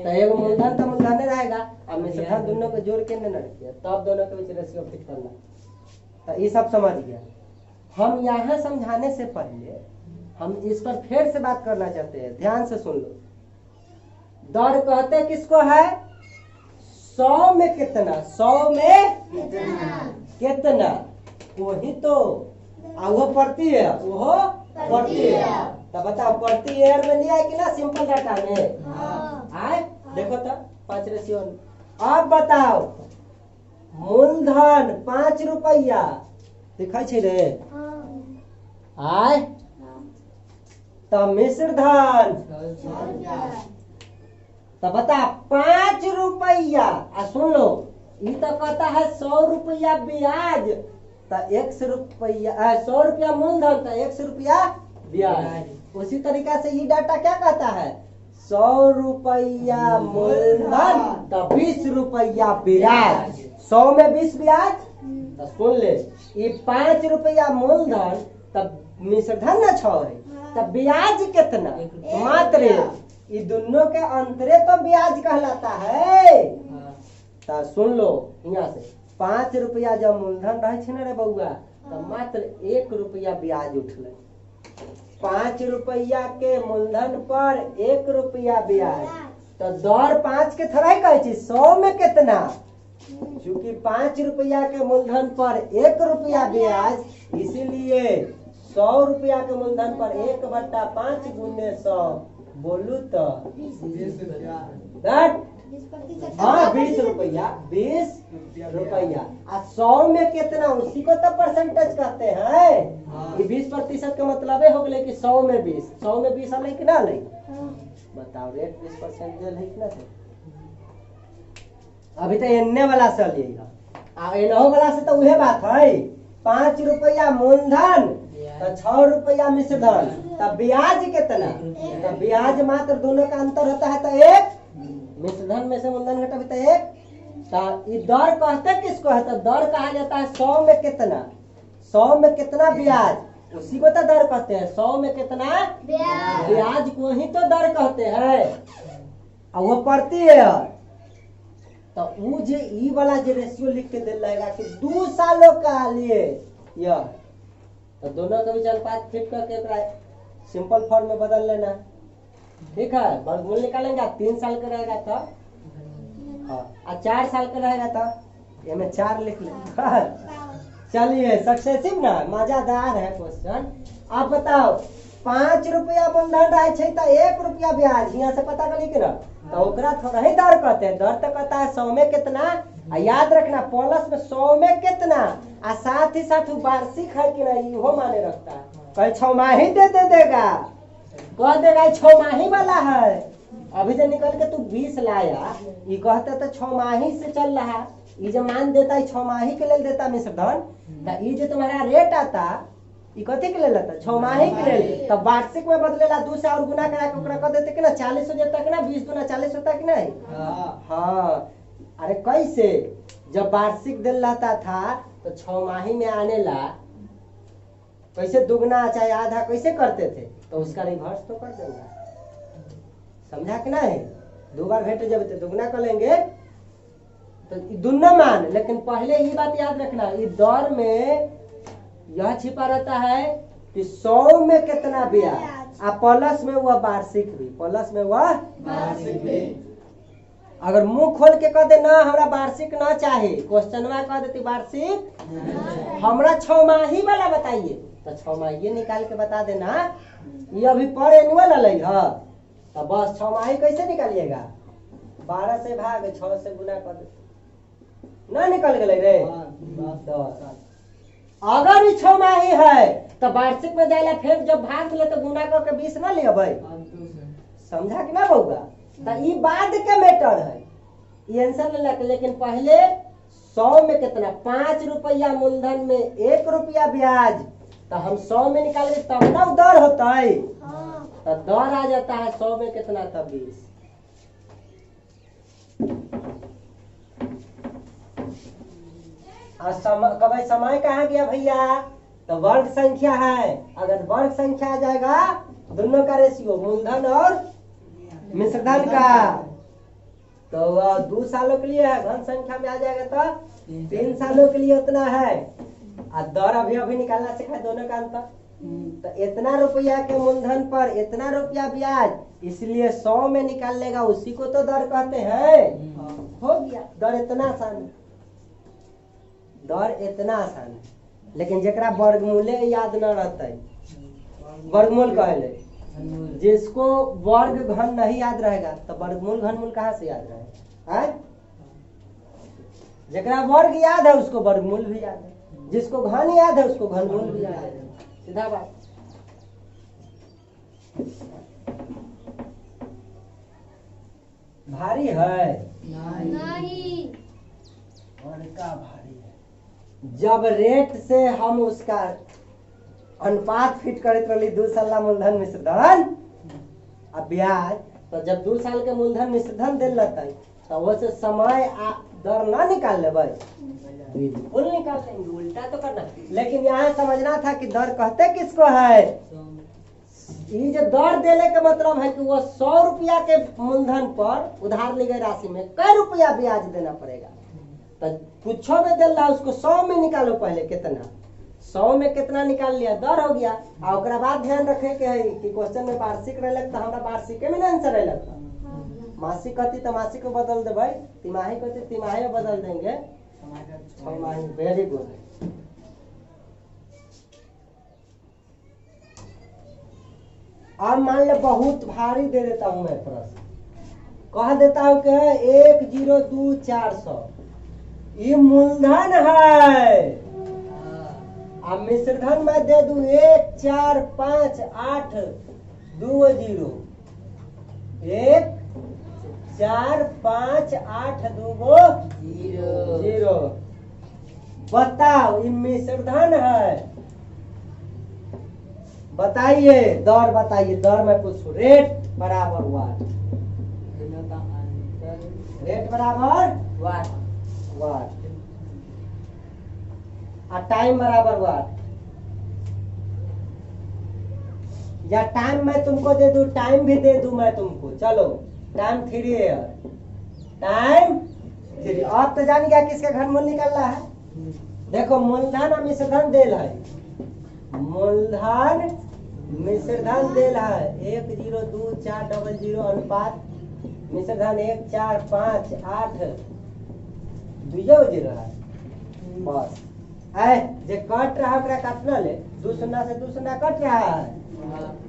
तो एगो मूलधन तो मूलधन रहेगा और मिश्र धन दोनों को जोड़ के न रखिए, तब दोनों के बीच रेशियो फिट करना। तो ये सब समझ गया। हम यहाँ समझाने से पहले हम इस पर फिर से बात करना चाहते हैं, ध्यान से सुन लो। दर कहते किसको है? 100 में कितना, 100 में कितना, वही तो वो प्रति है, वो प्रति है। तो बताओ प्रति ईयर में लिया है कि ना सिंपल डाटा में? आए देखो तो 5 रेशियो। अब बताओ मूलधन 5 रुपया दिखाई छे रे? आए तो मिश्र धन तो बता 5 रुपया। सुन लो ये तो कहता है 100 रुपया ब्याज, तो 100 रुपया 100 रुपया मूलधन तो 100 रुपया ब्याज। उसी तरीका से ये डाटा क्या कहता है? 100 रुपया मूलधन तो 20 रुपया ब्याज। 100 में 20 ब्याज। तो सुन ले ये 5 रुपया मूलधन तब मिश्र धन ना 6 है, तब ब्याज कितना? मात्र ये दोनों के अंतरे तो ब्याज कहलाता है। तो सुन लो यहाँ से 5 रुपया जब मूलधन रहे रे बउआ तो मात्र 1 रुपया ब्याज उठल। 5 रुपया के मूलधन पर 1 रुपया ब्याज। तो दर 5 के थोड़ा ही कहे 100 में कितना? चूंकि 5 रुपया के मूलधन पर 1 रुपया ब्याज, इसीलिए 100 रुपया के मूलधन पर 1/5 गुने 100 बोलू तो 20% दैट 20%। हाँ 20 रुपया 20 रुपया। 100 में कितना, उसी को तो परसेंटेज कहते हैं। ये 20% का मतलब है हो गए कि 100 में 20, 100 में 20 अलग कि ना अलग? बताओ रेट 20% है कि ना थे? अभी तो एन्ने वाला से लिएगा, एनहो वाला से तो वही बात है। 5 रुपया मूलधन तो 6 रुपया मिश्रधन, तब ब्याज कितना? तब ब्याज मात्र दोनों का अंतर होता है तो 1, मिश्रधन में से मूलधन घटा भी तो 1। तो ये दर कहते किसको है? तो दर कहा जाता है 100 में कितना, 100 में कितना ब्याज, उसी को तो दर कहते हैं। 100 में कितना ब्याज को ही तो दर कहते हैं। और वो पड़ती है तो वो जे ई वाला जे रेशियो लिख के दे लगेगा कि 2 सालों का लिए यह, तो दोनों का बीच अनुपात फिट करके सिंपल फॉर्म में बदल लेना। ठीक है, वर्गमूल निकालेंगे। 3 साल का रहेगा तो हाँ, और 4 साल का रहेगा तो ये में 4 लिख ले। चलिए सक्सेसिव ना, मजेदार है क्वेश्चन। आप बताओ 5 रुपया मूलधन रहे छे तो 1 रुपया ब्याज, यहाँ से पता करी कि ना? तो ओकरा थोड़ा ही दर कहते हैं। दर तो कहता है 100 में कितना, याद रखना प्लस में 100 में कितना, और साथ ही साथ वार्षिक है कि नहीं इहो माने रखता है। कल 6 माही दे देगा, कह देगा 6 माही वाला है। अभी जो निकल के तू 20 लाया, ये कहते तो 6 माही से चल रहा, ये जो मान देता है 6 माही के लिए देता मिश्रधन, तो ये जो तुम्हारा रेट आता ये कथी के लिए लेता? 6 माही के लिए। तब वार्षिक में बदलेला 2 से और गुना करा के ओकरा कह देते कि ना 40 हो जाता कि ना, 20 गुना 40 होता कि नहीं? हाँ। अरे कैसे? जब वार्षिक दिल रहता था तो 6 माही में आने ला कैसे दुगना चाहे आधा कैसे करते थे, तो उसका रिवर्स तो कर देंगे। समझा कि नहीं? 2 बार भेटे जब तो दुगना कर लेंगे तो दोनों मान। लेकिन पहले ये बात याद रखना, ये दर में यह छिपा रहता है कि 100 में कितना ब्याज, और प्लस में वह वार्षिक भी, प्लस में वह वार्षिक भी। अगर मुंह खोल के कह दे ना हमरा वार्षिक ना चाहे, क्वेश्चन में कह देती वार्षिक हमरा 6 माही वाला बताइए, तो 6 माही निकाल के बता देना। ये अभी पर एनुअल अलग है, तो बस 6 माही कैसे निकालिएगा? 12 से भाग 6 से गुना कर दे, ना निकल गए रे। अगर ये 6 माही है तो वार्षिक में जाएला, फिर जब भाग मिले तो गुना करके 20 ना लिया भाई। समझा कि ना बउआ? तो ये बाद के मैटर है, ये आंसर ले लेके। लेकिन पहले 100 में कितना, 5 रुपया मूलधन में 1 रुपया ब्याज, तो हम 100 में निकालेंगे तब ना दर होता है। तो दर आ जाता है 100 में कितना था 20। कभी समय कहाँ गया भैया? तो वर्ग संख्या है। अगर वर्ग संख्या आ जाएगा दोनों का रेशियो मूलधन और मिश्रधन का, तो वह 2 सालों के लिए है। घन संख्या में आ जाएगा तो 3 सालों के लिए उतना है। और दर अभी अभी निकालना सिखाए दोनों का अंतर। तो इतना रुपया के मूलधन पर इतना रुपया ब्याज, इसलिए 100 में निकाल लेगा, उसी को तो दर कहते हैं। हो गया, दर इतना आसान है, दर इतना आसान है। लेकिन जरा वर्गमूले याद न रहता है, वर्गमूल कहले, जिसको वर्ग घन नहीं याद रहेगा तो वर्गमूल घनमूल कहाँ से याद रहेगा? जरा वर्ग याद है उसको वर्गमूल भी याद है, जिसको घन याद है उसको घनमूल भी याद है। सीधा बात। भारी है नहीं। बड़का भारी है। जब रेट से हम उसका अनुपात फिट करते रही 2 साल मूलधन मिश्रधन अब ब्याज, तो जब 2 साल के मूलधन मिश्रधन दिल रहता है तो वो से समय दर ना निकाल ले भाई, बिल्कुल निकाल लेंगे, उल्टा तो करना। लेकिन यहाँ समझना था कि दर कहते किसको है? ये जो दर देने का मतलब है कि वो 100 रुपया के मूलधन पर उधार ली गई राशि में कई रुपया ब्याज देना पड़ेगा। तो कुछ में दे रहा उसको 100 में निकालो, पहले कितना 100 में कितना निकाल लिया, दर हो गया। और ओकरा बाद ध्यान रखे के है कि क्वेश्चन में वार्षिक रह लगता, हमारा वार्षिक में आंसर रह लगता। मासिक कहती तो मासिक को बदल दे भाई, तिमाही कहती तिमाही में बदल देंगे, 6 माही। Very good. अब मान लो बहुत भारी दे देता हूँ मैं प्रश्न, कह देता हूँ कि 102,400 ये मूलधन है। अब मिश्रधन मैं दे दूं 1,4,5,8,2 1,4,5,8,2 बताओ ये मिश्रधन है। बताइए दर, बताइए दर में पूछू। रेट बराबर वाट, रेट बराबर वाट, वाट, और टाइम बराबर वाट। या टाइम मैं तुमको दे दूं, टाइम भी दे दूं मैं तुमको, चलो टाइम 3 है, टाइम 3। अब तो जान गया किसका घनमूल निकलना है। देखो मूलधन और मिश्रधन देल है, मूलधन मिश्रधन देल है 1,0,2,4,0,0 अनुपात मिश्रधन 1,4,5,8,2 है। बस ऐ जे कट रहा है ओकरा काटना ले, 2 शून्य से 2 शून्य कट रहा है,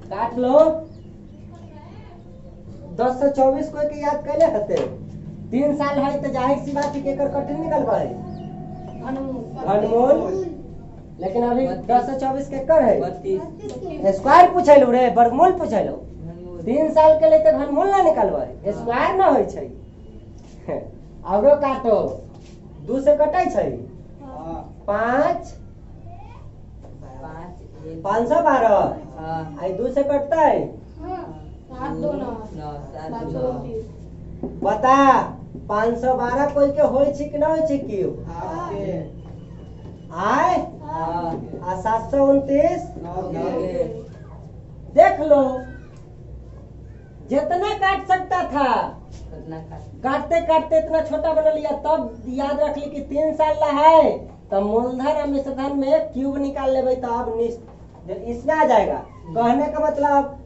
काट लो। 10 से 24 को के याद कैले हते, 3 साल है तो जाहिर सी बात है कि एकर कठिन निकलबा है घनमूल। लेकिन अभी 10 से 24 के कर है 32 स्क्वायर पूछेलू रे, वर्गमूल पूछेलू। 3 साल के लिए तो घनमूल ना निकलबा है, स्क्वायर ना होय छै। औरो काटो, 2 से कटै छै 5 512, आई 2 से कटता है। बता 512 कोई के होय छै कि ना होय छै क्यों आय आ 729 देख लो, जितना काट सकता था काटते काटते इतना छोटा बना लिया। तब याद रख ली कि 3 साल ला है तो मूलधन और मिश्रधन में क्यूब निकाल लेबे तो अब इसमें आ जाएगा। कहने का मतलब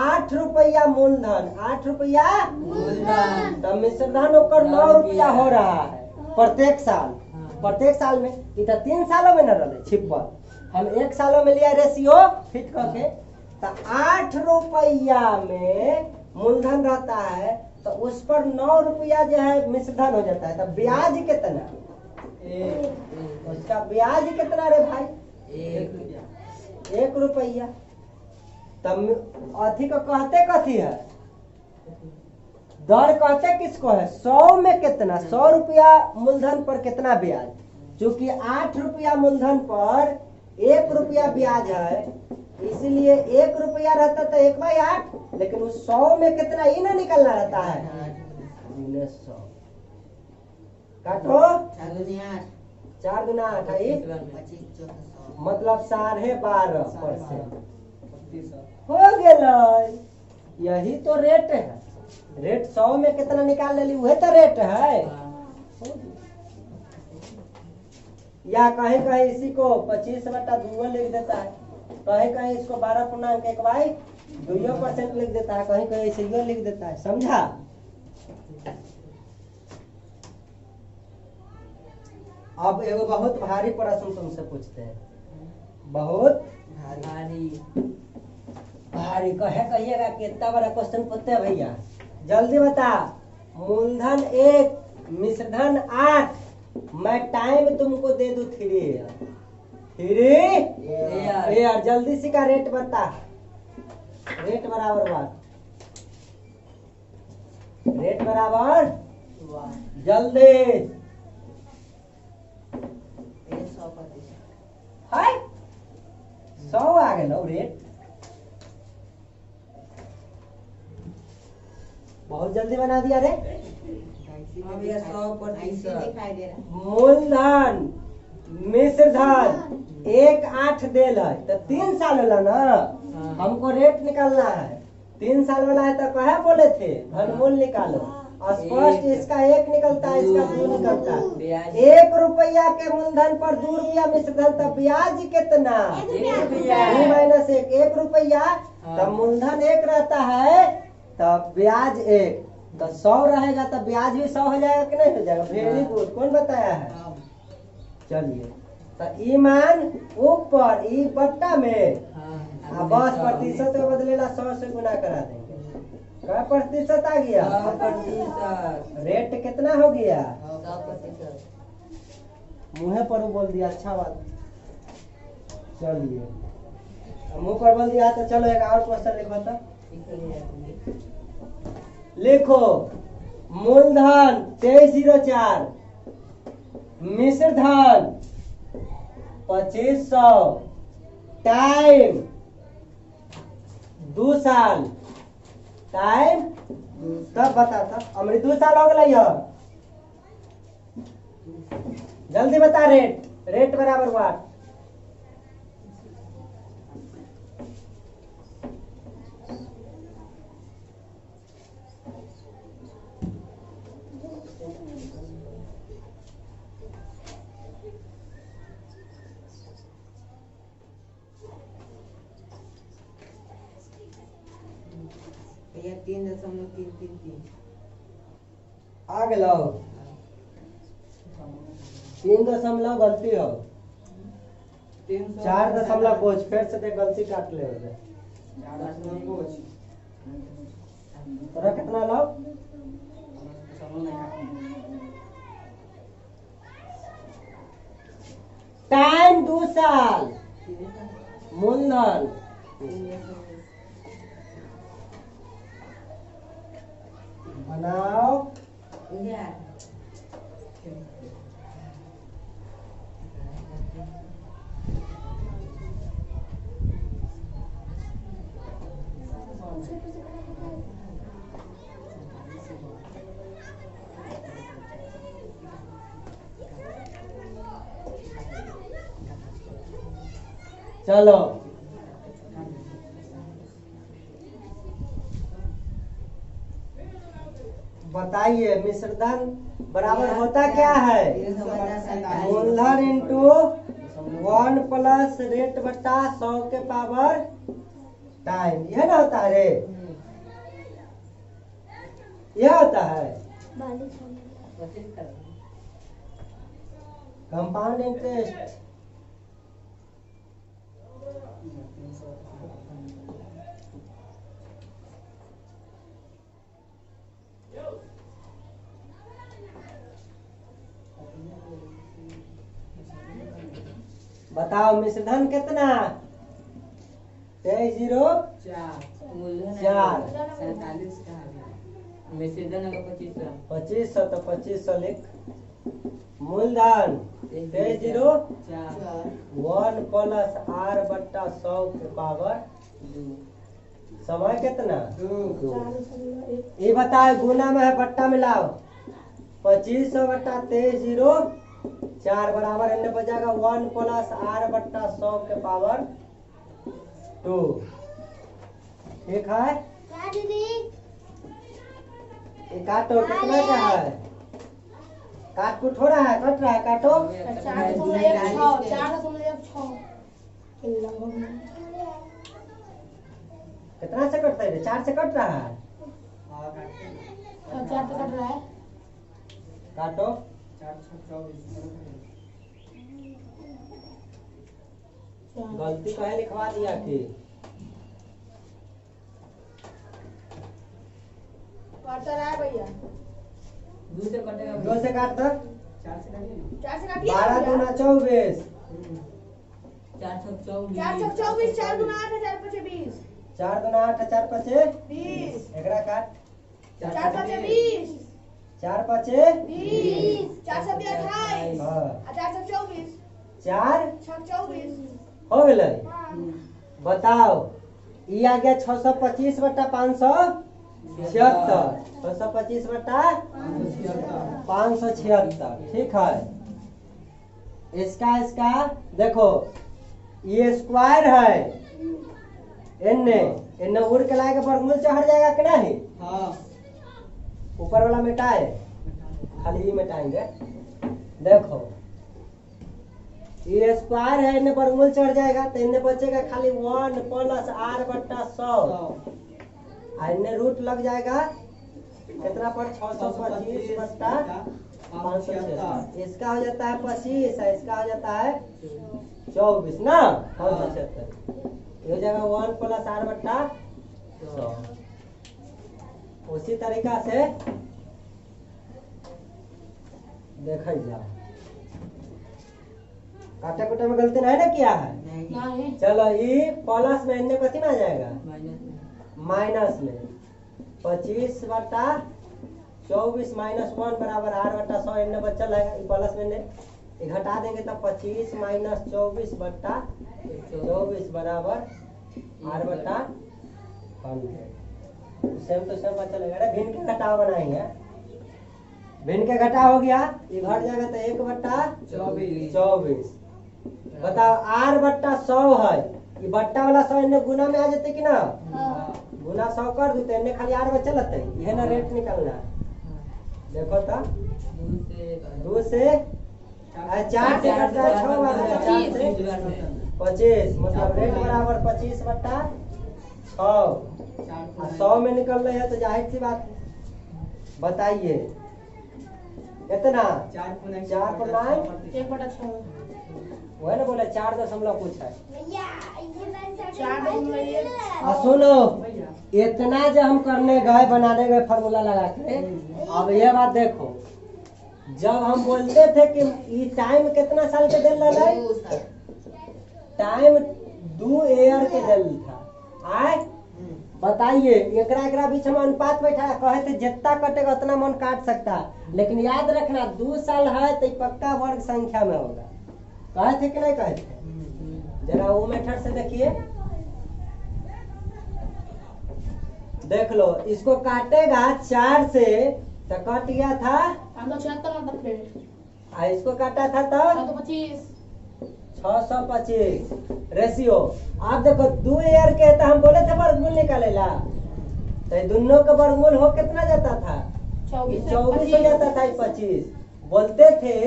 8 रुपया मूलधन, 8 रुपया तो मिश्रधन ओकर 9 रुपया हो रहा है प्रत्येक साल। प्रत्येक साल में इधर 3 सालों में न रहे छिपल, हम 1 सालों में लिया रेशियो फिट करके, तो 8 रुपया में मूलधन रहता है तो उस पर 9 रुपया जो है मिश्रधन हो जाता है। तो ब्याज कितना, उसका ब्याज कितना रे भाई 1 रुपया। तब अथी को कहते कथी है, दर कहते किसको है, 100 में कितना, 100 रुपया मूलधन पर कितना ब्याज। चूंकि 8 रुपया मूलधन पर 1 रुपया ब्याज है, इसलिए 1 रुपया रहता तो 1/8, लेकिन उस 100 में कितना ही ना निकलना रहता है 100। काटो 4 गुना 8 मतलब 12.5% हो गए। यही तो रेट है। रेट 100 में कितना निकाल ली वही तो रेट है। या कहीं कहीं इसी को 25/2 लिख देता है, कहीं कहीं इसको 12.1/2% लिख देता है, कहीं कहीं ऐसे लिख देता है। समझा। अब एगो बहुत भारी प्रश्न तुमसे पूछते हैं, बहुत भारी कहिएगा कितना बड़ा क्वेश्चन पूछते हैं भैया, जल्दी बता। मूलधन 1 मिश्रधन 8, मैं टाइम तुमको दे दूं 3 यार जल्दी सी का रेट बता। रेट बराबर वाट, रेट बराबर जल्दी है 100 आ गए रेट। बहुत जल्दी बना दिया रे। मूलधन मिश्रधन 1/8 देल है तो 3 साल वाला ना, हमको रेट निकालना है। 3 साल वाला है तो कहे बोले थे घनमूल निकालो, स्पष्ट इसका 1 निकलता है, इसका 2 निकलता है। 1 रुपया के मूलधन पर 2 रुपया मिश्रधन, तो ब्याज कितना 2 - 1 रुपया। तब मूलधन 1 रहता है तब ब्याज 1, तो 100 रहेगा तो ब्याज भी 100 हो जाएगा कि नहीं हो जाएगा। वेरी गुड, कौन बताया है। चलिए तो ई मान ऊपर ई बट्टा में हाँ बस प्रतिशत में बदलेला 100 से गुना करा देंगे। क्या प्रतिशत आ गया? 100%। रेट कितना हो गया? 100%। मुँह पर वो बोल दिया, अच्छा बात। चलिए मुंह पर बोल दिया तो चलो एक और क्वेश्चन लिखो तो। लिखो मूलधन 2304, मिश्र धन 2500, टाइम 2 साल। टाइम तब बता था हमारी 2 साल हो गई। जल्दी बता। रेट बराबर वाट। भैया 3.333। आ गलो 3 गलती हो। 4 कुछ फिर से देख गलती काट ले हो। तोरा कितना लो? टाइम 2 साल, मूलधन बनाओ। चलो बताइए मिश्रधन बराबर होता क्या है? मूलधन इंटू 1 प्लस रेट बटा 100 के पावर टाइम। यह ना होता है रे? यह होता है कंपाउंड इंटरेस्ट। बताओ मिश्रधन कितना? 2304। मिश्रधन 2500। 2500 तो 2500 लिख। मूलधन 2304 1 प्लस R बट्टा 100 के पावर 2। समय कितना? 2। ये बताओ गुना में है बट्टा मिलाओ। 2500 बट्टा 2304 बराबर इन्हें बचाएगा 1 प्लस R बट्टा 100 के पावर 2। ठीक है? क्या दीदी? ये काटो कितना का है? काट कुट हो रहा है? कट रहा है? काटो। 4.6 कितना से कटता है? 4 से कट रहा है। 4 से कट रहा है। काटो। गलती कहे लिखवा दिया कि भैया 2 से कटेगा। 2 से काट दो। 4 से काटिए। 4 से काटिए। 12 दूना 24। 424। 424 4 गुना 8 4 5 20। 4 दूना 8 4 5 20। एकरा काट। 4 5 20। 4 5 20। 4 7 28। हाँ 4 7 24। 4 6 24। हो गए। बताओ ये आ गया 625 बटा 576। 625 बटा 576। ठीक है। इसका देखो ये स्क्वायर है। इन्ने उड़ के लाए के वर्गमूल चढ़ जाएगा कि नहीं? हाँ। ऊपर वाला मिटाए, खाली ही मिटाएंगे। देखो ये स्क्वायर है, इन्हें वर्गमूल चढ़ जाएगा तो इन्हें बचेगा खाली 1 प्लस R बट्टा 100। इन्हें रूट लग जाएगा कितना पर? 625 बट्टा 576। इसका हो जाता है 25 और इसका हो जाता है 24 ना 576। ये जगह 1 प्लस r बट्टा 100। उसी तरीका से देखा जाओ काटा कुटा में गलती नहीं ना किया है। नहीं चलो ये प्लस में इन्ने कथी में आ जाएगा माइनस में 25 बटा 24 माइनस 1 बराबर r बटा 100 इन्ने बचल है प्लस में ये घटा देंगे तो 25 माइनस 24 बटा 24 बराबर r बटा 100। सेम तो सेम बचा लगेगा। भिन्न के घटाव बनाएंगे। भिन्न के घटाव हो गया ये घट जाएगा तो 1 बटा 24। बताओ r बट्टा 100 है ये बट्टा वाला 100 इन्हें गुना में आ जाते कि ना गुना 100 कर देते इन्हें खाली r बच्चा लगता है यह ना रेट निकलना है। देखो तो 2 से 4 से कटता है 6 बार 4 से 25 मतलब रेट बराबर 25 बट्टा 6 100 में निकल रहे हैं तो जाहिर सी बात बताइए कितना 4 पर 9 वह ना बोला 4 दशमलव कुछ है। सुनो इतना जो हम करने गए बनाने गए फार्मूला लगा के अब ये बात देखो जब हम बोलते थे कि ये टाइम कितना साल के दिल रहा है टाइम 2 ईयर के दिल था आए बताइए एकरा बीच में अनुपात बैठा कहे थे जितना कटेगा उतना मन काट सकता है लेकिन याद रखना 2 साल है तो पक्का वर्ग संख्या में होगा। कहे थे कि नहीं कहे थे जरा वो मेथड से देखिए देख लो इसको काटेगा 4 से तो कट गया था 76 इसको काटा था तो 625 रेशियो। आप देखो 2 ईयर के तो हम बोले थे वर्गमूल निकालेला तो दोनों का वर्गमूल हो कितना जाता था 24 हो जाता था 25 बोलते थे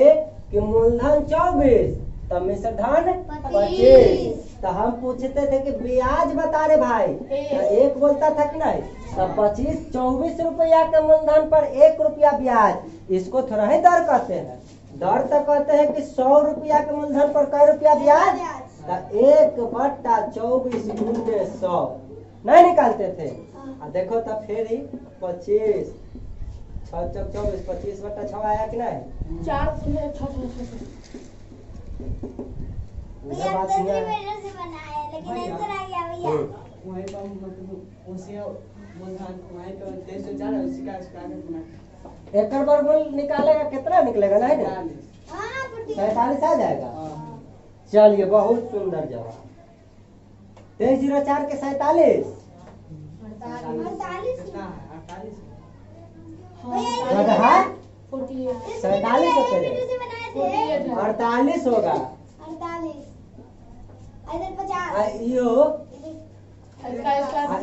कि मूलधन 24 तो मिश्रधन 25 तो हम पूछते थे कि ब्याज बता रे भाई तो एक बोलता था कि नहीं तो 24 रुपया के मूलधन पर 1 रुपया ब्याज इसको थोड़ा ही दर कहते हैं। दर तो कहते हैं कि 100 रुपया के मूलधन पर कै रुपया ब्याज तो 1 बट्टा 24 गुणे 100 नहीं निकालते थे। देखो तो फिर ही 25 6 चौक 24 25 बट्टा 6 आया कि नहीं भैया तो भी मेरे से बनाया लेकिन आंसर आ गया भैया वहीं पर मतलब उसे मूलधन वहीं पर 304 है उसी का स्क्वायर रूट बना एकड़ वर्गमूल निकालेगा कितना निकलेगा नहीं ना 40। हां 47 आ जाएगा। हाँ। चलिए बहुत सुंदर जवाब 2304 के 47 48 कितना है 48 ज्यादा है 48 47 होते हैं। मेरे से बनाए थे 48 होगा 48 इधर 50 यो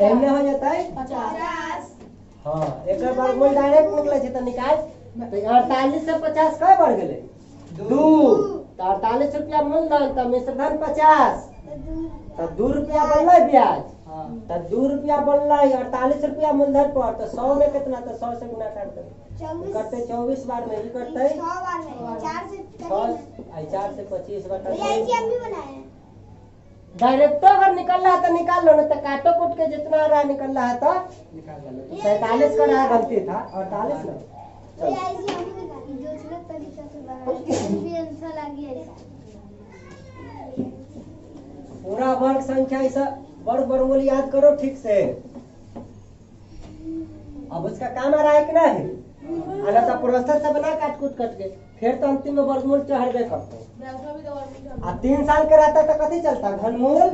एमने हो जाता है 50 हाँ एक वर्गमूल डायरेक्ट निकले छे तो निकाल तो 48 से 50 कय बढ़ गेले 2 तो 48 रुपया मूलधन तो मिश्रधन 50 तो 2 रुपया बनले ब्याज हाँ तो 2 रुपया बनले 48 रुपया मूलधन पर तो 100 में कितना तो 100 से गुना कर दे 24 करते 24 बार में ही करते 6 बार में 4 से 4 से 25 बटा भैया ऐसे हम भी बनाए हैं डायरेक्ट अगर निकल रहा है तो निकाल लो ना तो काटो कुट के जितना रहा निकल रहा है तो निकाल लो 47 का रहा गलती था 48 ना भैया ऐसे हम भी बनाए जो सुलभ तरीका से बनाए भी आंसर आ गया पूरा वर्ग संख्या ऐसा वर्गमूल याद करो ठीक से। अब उसका काम आ रहा है कि नहीं अगर तो प्रोसेस से बना काट कूट कट के फिर तो अंतिम में वर्गमूल चढ़बे करते हैं। 3 साल का रहता तो कथी चलता घनमूल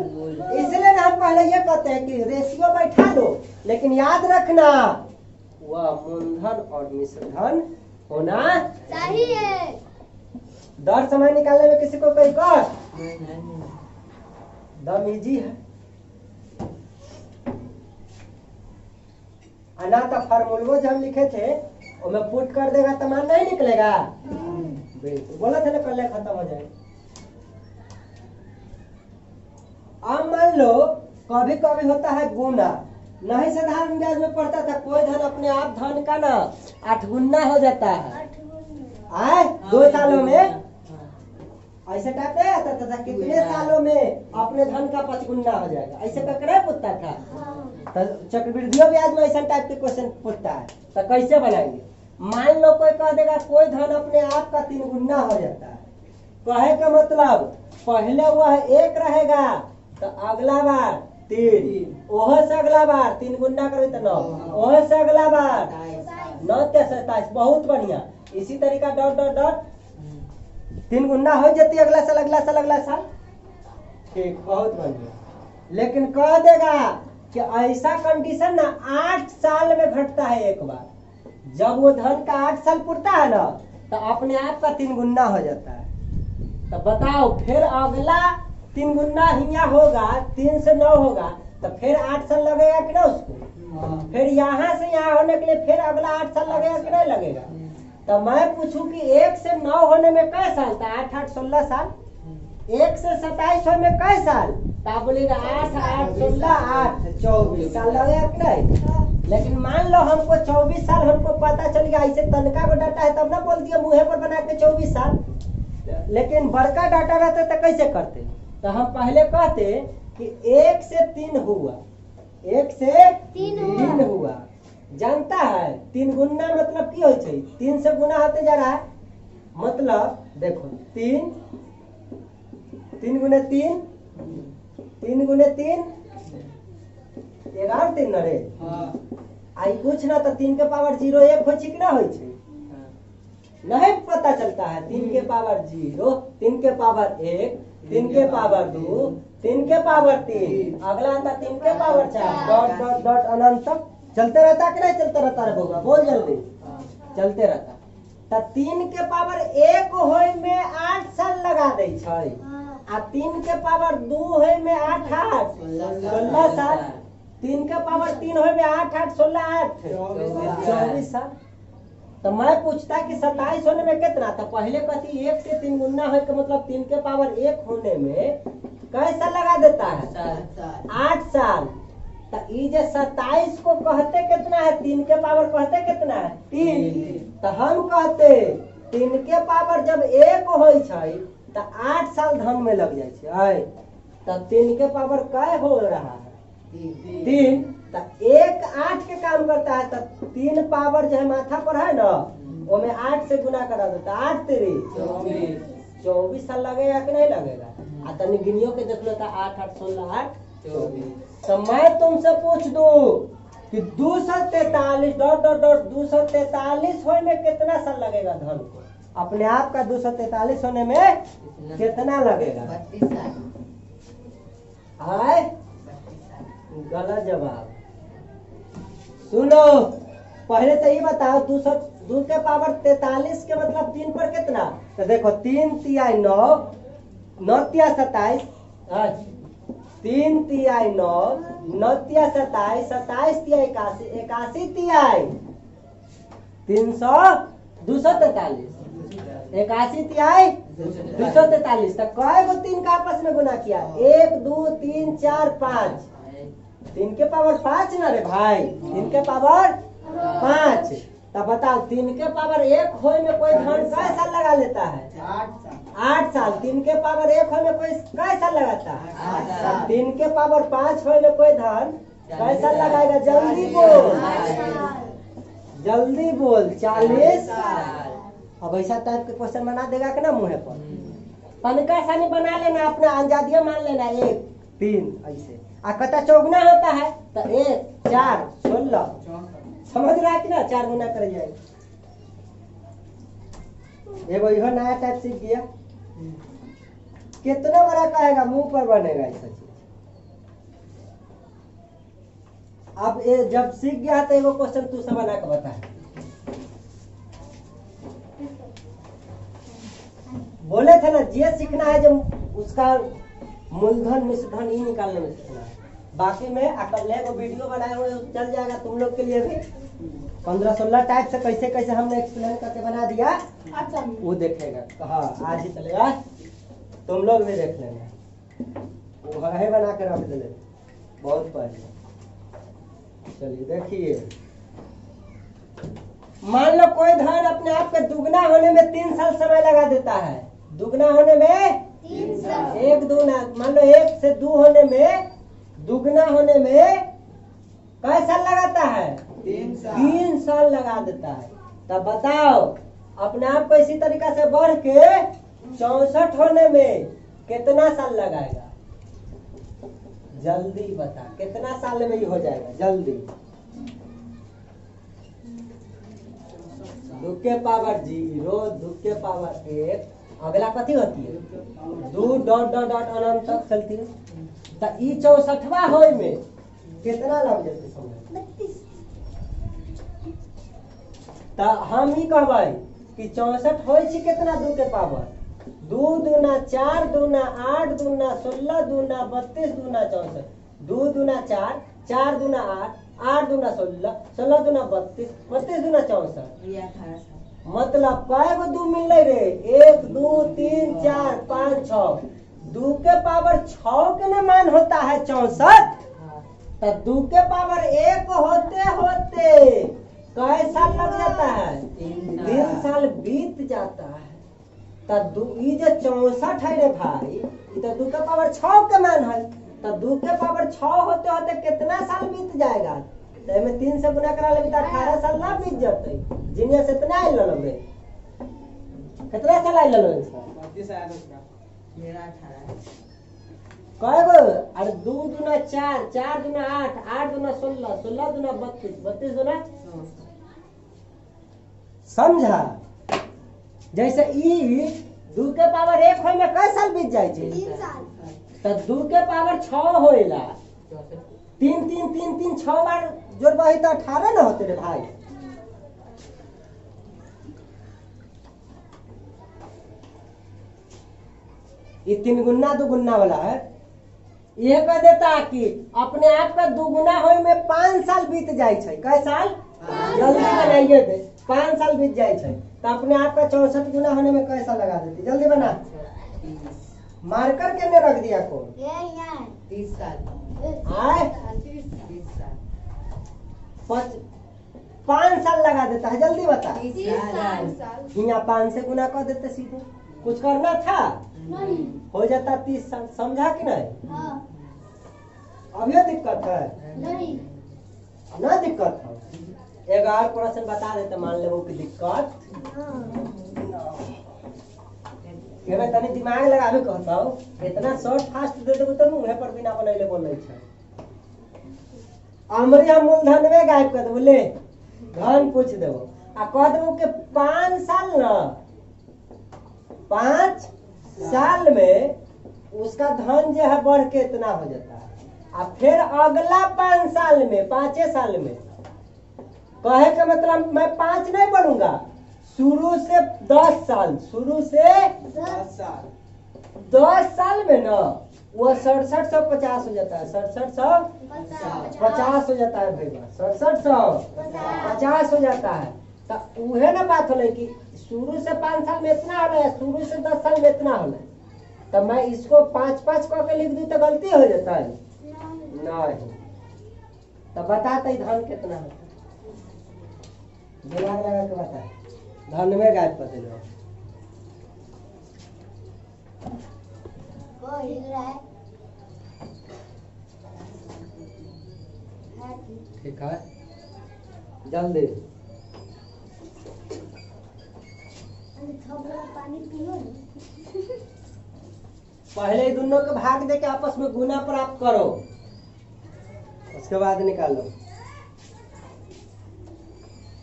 इसलिए ना हम पहले ये कहते हैं कि रेशियो बैठा लो लेकिन याद रखना वह मूलधन और मिश्रधन होना चाहिए दर समय निकालने में किसी को कोई कष्ट दम इजी है अना तो फार्मूला जो हम लिखे थे उसमें पुट कर देगा तो मान नहीं निकलेगा बिल्कुल बोला था ना कल खत्म हो जाए। अब मान लो कभी कभी होता है गुना नहीं साधारण ब्याज में पड़ता था कोई धन अपने आप धन का ना 8 गुना हो जाता है आए 2 सालों में ऐसे टाइप नहीं आता था कितने सालों में अपने धन का 5 गुना हो जाएगा, ऐसे करके पूछता था। तो चक्रवृद्धियों ब्याज में ऐसा टाइप के क्वेश्चन पूछता है, तो कैसे बनाएंगे? मान लो कोई कह देगा कोई धन अपने आप का 3 गुना हो जाता है, कहे का मतलब पहले वह 1 रहेगा तो अगला बार 3, ओह से अगला बार 3 गुना करें तो 9, ओह से अगला बार 9 के 27। बहुत बढ़िया। इसी तरीका डॉट डॉट डॉट 3 गुना हो जाती है अगला साल अगला साल अगला साल। ठीक, बहुत बढ़िया। लेकिन कह देगा कि ऐसा कंडीशन ना 8 साल में घटता है एक बार। जब वो धन का 8 साल पूरता है ना तो अपने आप का 3 गुना हो जाता है। तो बताओ फिर अगला 3 गुना हिया होगा, 3 से 9 होगा तो फिर 8 साल लगेगा कि ना उसको? फिर यहाँ से यहाँ होने के लिए फिर अगला 8 साल लगेगा कि नहीं लगेगा? तो मैं पूछूं कि 1 से 9 होने में कै साल था? 8 8 16 साल। 1 से 27 होने में कै साल? तो आप बोलेगा 8 8 16 8 24 साल लगेगा कि नहीं? लेकिन मान लो हमको 24 साल हमको पता चल गया, ऐसे तनका को डाटा है तब ना बोल दिया मुँह पर बना के 24 साल। लेकिन बड़का डाटा रहते तो कैसे करते? तो हम पहले कहते कि 1 से 3 हुआ, 1 से 3 हुआ। जानता है 3 गुना मतलब की होय छै? 3 से गुना होते जा रहा है, मतलब देखो 3 3 गुने 3 3 गुने 3 11 3 रे। आई कुछ ना तो 3 के पावर 0 1 हो कि ना होय छै? नहीं पता चलता है। 3 के पावर 0, 3 के पावर 1, 3 के पावर 2, 3 के पावर 3, अगला आता 3 के पावर 4, डॉट डॉट डॉट अनंत तक चलते रहता कि नहीं चलते रहता रे बउआ? बोल जल्दी। चलते रहता। तो 3 के पावर 1 होय में 8 साल लगा दे छै, आ 3 के पावर 2 होय में 8 8 16 साल, 3 के पावर 3 होय में 8 8 16 8 24 साल। तो मैं पूछता कि 27 होने में कितना? तो पहले कहती 1 से 3 गुना है, मतलब 3 के पावर 1 होने में कैसा लगा देता है? 8 साल। तो ये 27 को कहते कितना है? 3 के पावर कहते कितना है? 3। तो हम कहते 3 के पावर जब 1 होय छै तो 8 साल धन में लग जाए छै। तो 3 के पावर कै हो रहा है? 3। तो 1 8 के काम करता है, तो 3 पावर जो है माथा पर है ना वो में 8 से गुना करा देता। 8 3 24 साल लगेगा कि नहीं लगेगा? आ तनी गिनियो के देख लो तो 8 8 16 8 24। तो मैं तुमसे पूछ दूं कि 243 डॉट डॉट डॉट 243 होने में कितना साल लगेगा धन को? अपने आप का 243 होने में कितना लगेगा? 32 साल। आए गलत जवाब। सुनो पहले तो ये बताओ 2 के पावर 43 के मतलब 3 पर कितना? तो देखो 3 तिहाई 9, 9 तिहाई 27, 3 तिहाई 9, 9 तिहाई 27, 27 तिहाई 81, 81 तिहाई 300 243, 81 तिहाई 243। तो कई गो 3 का आपस में गुना किया? 1 2 3 4 5। 3 के पावर 5 ना रे भाई, 3 के पावर 5। तो बताओ 3 के पावर 1 होय में कोई धन कै साल लगा लेता है? 8 साल। 3 के पावर 1 होय में कोई कै साल लगाता है? 8 साल। 3 के पावर 5 होय में कोई धन कै साल लगाएगा? जल्दी बोल, जल्दी बोल। 40 साल। अब ऐसा टाइप के क्वेश्चन बना देगा कि ना मुँह पर? तनका सानी बना लेना, अपना अंजादिया मान लेना 1 3 ऐसे। आ कता चौगुना होता है तो 1 4 16। समझ रहा है कि ना? 4 गुना कर जाए। एगो इहो नया टाइप सीख गया। कितना बड़ा कहेगा मुंह पर बनेगा ऐसा चीज। अब ये जब सीख गया तो एगो क्वेश्चन तू सब बना के बता। बोले थे ना ये सीखना है जो उसका मूलधन मिश्रधन ही निकालने में सीखना है। बाकी में अकल को वीडियो बनाए हुए चल जाएगा तुम लोग के लिए भी। 15-16 टाइप से कैसे कैसे हमने एक्सप्लेन करके बना दिया, अच्छा वो देखेगा। हाँ आज ही चलेगा, तुम लोग भी देख लेना। वो है बना कर रख दे बहुत पहले। चलिए देखिए मान लो कोई धन अपने आप के दुगना होने में 3 साल समय लगा देता है। दुगना होने में 3 साल। एक दूना, मान लो 1 से 2 होने में, दुगना होने में कै साल लगाता है? 3 साल लगा देता है। तब बताओ अपने आप को इसी तरीका से बढ़ के 64 होने में कितना साल लगाएगा? जल्दी बता, कितना साल में ही हो जाएगा? जल्दी। 2 के पावर 0, 2 के पावर 1, अगला कथी होती है? 2 डॉट डॉट डॉट अनंत तक चलती है। तो ई 64वां होय में कितना लग जाते समय? 32। तो हम ही कहबै कि 64 होय छी कितना? 2 के पावर 2 दूना 4 दूना 8 दूना 16 दूना 32 दूना 64, 2 दूना 4, 4 दूना 8, 8 दूना 16, 16 दूना 32, 32 दूना 64। ये 18 साल। मतलब काय गो 2 मिलले रे? 1 2 3 4 5 6। 2 के पावर 6 के ना मान होता है 64। तो 2 के पावर 1 होते होते कै साल लग जाता है? 3 साल बीत जाता है। तो ई जो 64 है रे भाई, ई तो 2 के पावर 6 के मान है। तो 2 के पावर 6 होते होते कितना साल बीत जाएगा? तो में 3 से गुना करा लेबे तो 18 साल ना बीत जाते। जिनिया से इतना आइल ललबे, कितना साल आइल ललबे इसका? 32 आया उसका। मेरा 18 है। कय गो? अरे 2 दूना 4, 4 दूना 8, 8 दूना 16, 16 दूना 32, 32 दूना समझा? जैसे ई 2 के पावर 1 होय में कै साल बीत जाय छै? 3 साल। तो 2 के पावर 6 होइला 3 3 3 3 6 बार जोड़बही तो 18 ना होते रे भाई। ये 3 गुना 2 गुना वाला है। ये कह देता कि अपने आप का 2 गुना होय में 5 साल बीत जाय छै। कै साल? जल्दी बनाइए दे। 5 साल बीत जाय छै। तो अपने आप का 64 गुना होने में कैसा लगा देती? जल्दी बना। 30 मार्कर केने रख दिया कौन? ये यहाँ 30 साल। आए 30 साल। 5 साल लगा देता है। जल्दी बता। 30 साल। यहाँ 5 से गुना कर देते सीधे। कुछ करना था? नहीं। हो जाता 30 साल। समझा कि नहीं? हाँ। अभी दिक्कत है? नहीं। ना दिक्कत है। एक और प्रश्न बता देते, मान लो कि दिक्कत ये मैं तनी दिमाग लगावे कहता हूँ। इतना शॉर्ट फास्ट दे देबो तो मुंह पर बिना बनैले बोलै छै। अमरिया मूलधन में गायब कर देबो, ले धन पूछ देबो आ कह देबो कि 5 साल ना, 5 साल में उसका धन जो है बढ़ के इतना हो जाता है। और फिर अगला 5 साल में, 5 साल में कहे का मतलब मैं 5 नहीं बढ़ूंगा, शुरू से 10 साल, शुरू से 10 साल। 10 साल में ना वो 6750 हो जाता है। 6750 हो जाता है भैया। 6750 हो जाता है। तो उहे ना बात होले कि शुरू से 5 साल में इतना हो रहा है, शुरू से 10 साल में इतना हो रहा है। तो मैं इसको 5-5 कह के लिख दूं तो गलती हो जाता है? नहीं। तो बताते धन कितना होता है? दिमाग लगा के बता। धन में गायब कर दिलो। कोई हिल रहा है। ठीक है, जल्दी। थोड़ा पानी पियो ना। पहले दोनों के भाग दे के आपस में गुना प्राप्त करो, उसके बाद निकालो।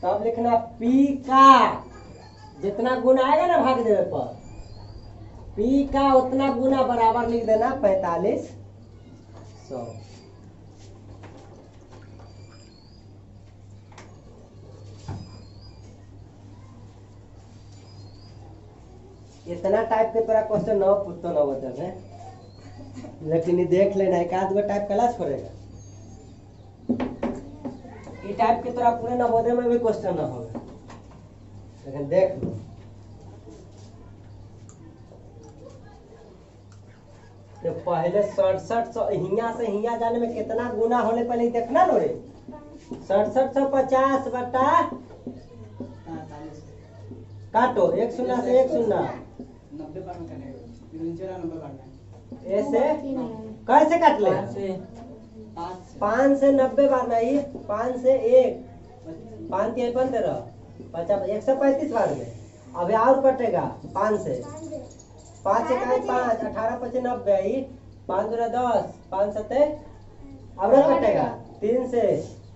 तब लिखना पी का जितना गुना आएगा ना भाग देने पर, पी का उतना गुना बराबर लिख देना 4500। इतना टाइप के तोरा क्वेश्चन न पूछतो न बता है, लेकिन ये देख लेना एक आध गो टाइप कला छोड़ेगा। ये टाइप के तोरा पूरे नवोदय में भी क्वेश्चन न होगा, लेकिन देख लो। तो पहले 6700 हिया से हिया जाने में कितना गुना होने पहले देखना लो रे। 6750 बटा काटो, एक शून्य से एक शून्य। 90 बार में करने है 94 बार में ऐसे कैसे काट ले? 5 से 90 बार में आई, 5 से 1, 5 के 15, 135 बार में। अभी और कटेगा 5 से 5 से 5, 18 5 90 आई, 5 दूना 10, 5 7 अब कटेगा 3 से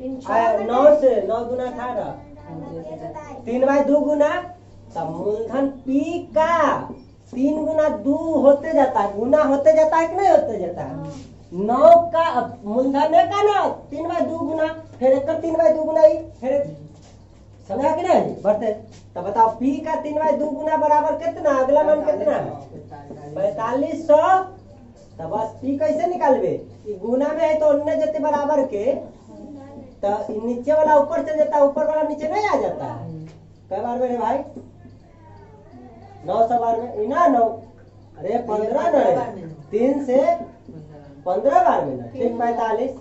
9 से 9 गुना 18, 3 बाई 2 गुना, तब मूलधन पी का 3 गुना 2 होते जाता है, गुना होते जाता है कि नहीं होते जाता है? 9 का मूलधन है का ना 3 बाई 2 गुना, फिर एक 3 बाई 2 गुना ही, फिर समझा कि नहीं बढ़ते? तब बताओ पी का 3 बाई 2 गुना बराबर कितना? अगला मान कितना है? 4500। तब बस पी कैसे निकालबे? गुना में है तो अन्य जते बराबर के, तो नीचे वाला ऊपर चल जाता है, ऊपर वाला नीचे नहीं आ जाता है। कई बार में रे भाई? 900 बार में इना 9, अरे 15 न 3 से 15 बार में ना, ठीक 45,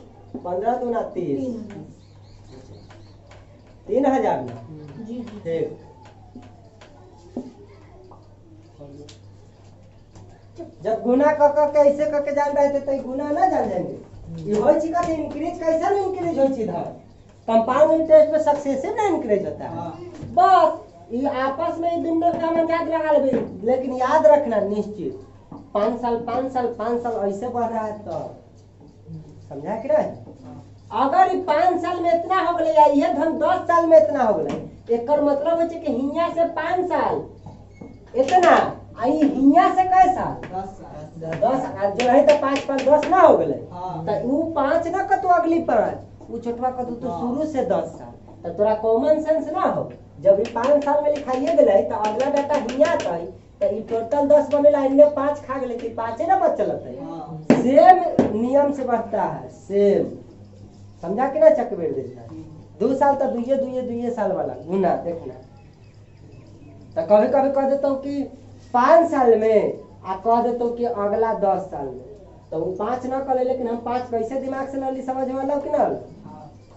15 दूना 30, 3000 ना, ठीक। जब गुना कैसे करके जान रहे थे तो गुना ना जान जाएंगे। ये होई छिका इंक्रीज कैसे नहीं इंक्रीज होई छिधा? कंपाउंड इंटरेस्ट में सक्सेसिव ना इंक्रीज होता है। बस ये आपस में दोनों का हम याद लगा लेबे, लेकिन याद रखना निश्चित 5 साल 5 साल 5 साल ऐसे बढ़ रहा है तो समझा कि नहीं? अगर 5 साल में इतना हो गए या ये धन 10 साल में इतना हो गए, एकर मतलब है कि हिया से 5 साल इतना आई, हिया से कै साल? 10 जो है तो 5 5 10 ना हो गए, तो वो 5 ना कतो अगली 5, वो छोटवा कतो तो शुरू से 10 साल। तो तोरा कॉमन सेंस ना हो, जब 5 साल में लिखाइए गए तो अगला डाटा हिया था, तो ये टोटल 10 बनेला, इनने 5 खा गए थी, 5 ना बचल है। सेम नियम से बढ़ता है, सेम समझा कि ना? चकबेर देता 2 साल तो दुए साल वाला गुना देखना। तो कभी कभी कह देता हूँ कि 5 साल में, आ कह देता हूँ कि अगला 10 साल में, तो वो 5 ना करे, लेकिन हम 5 कैसे दिमाग से नली समझ वाला कि ना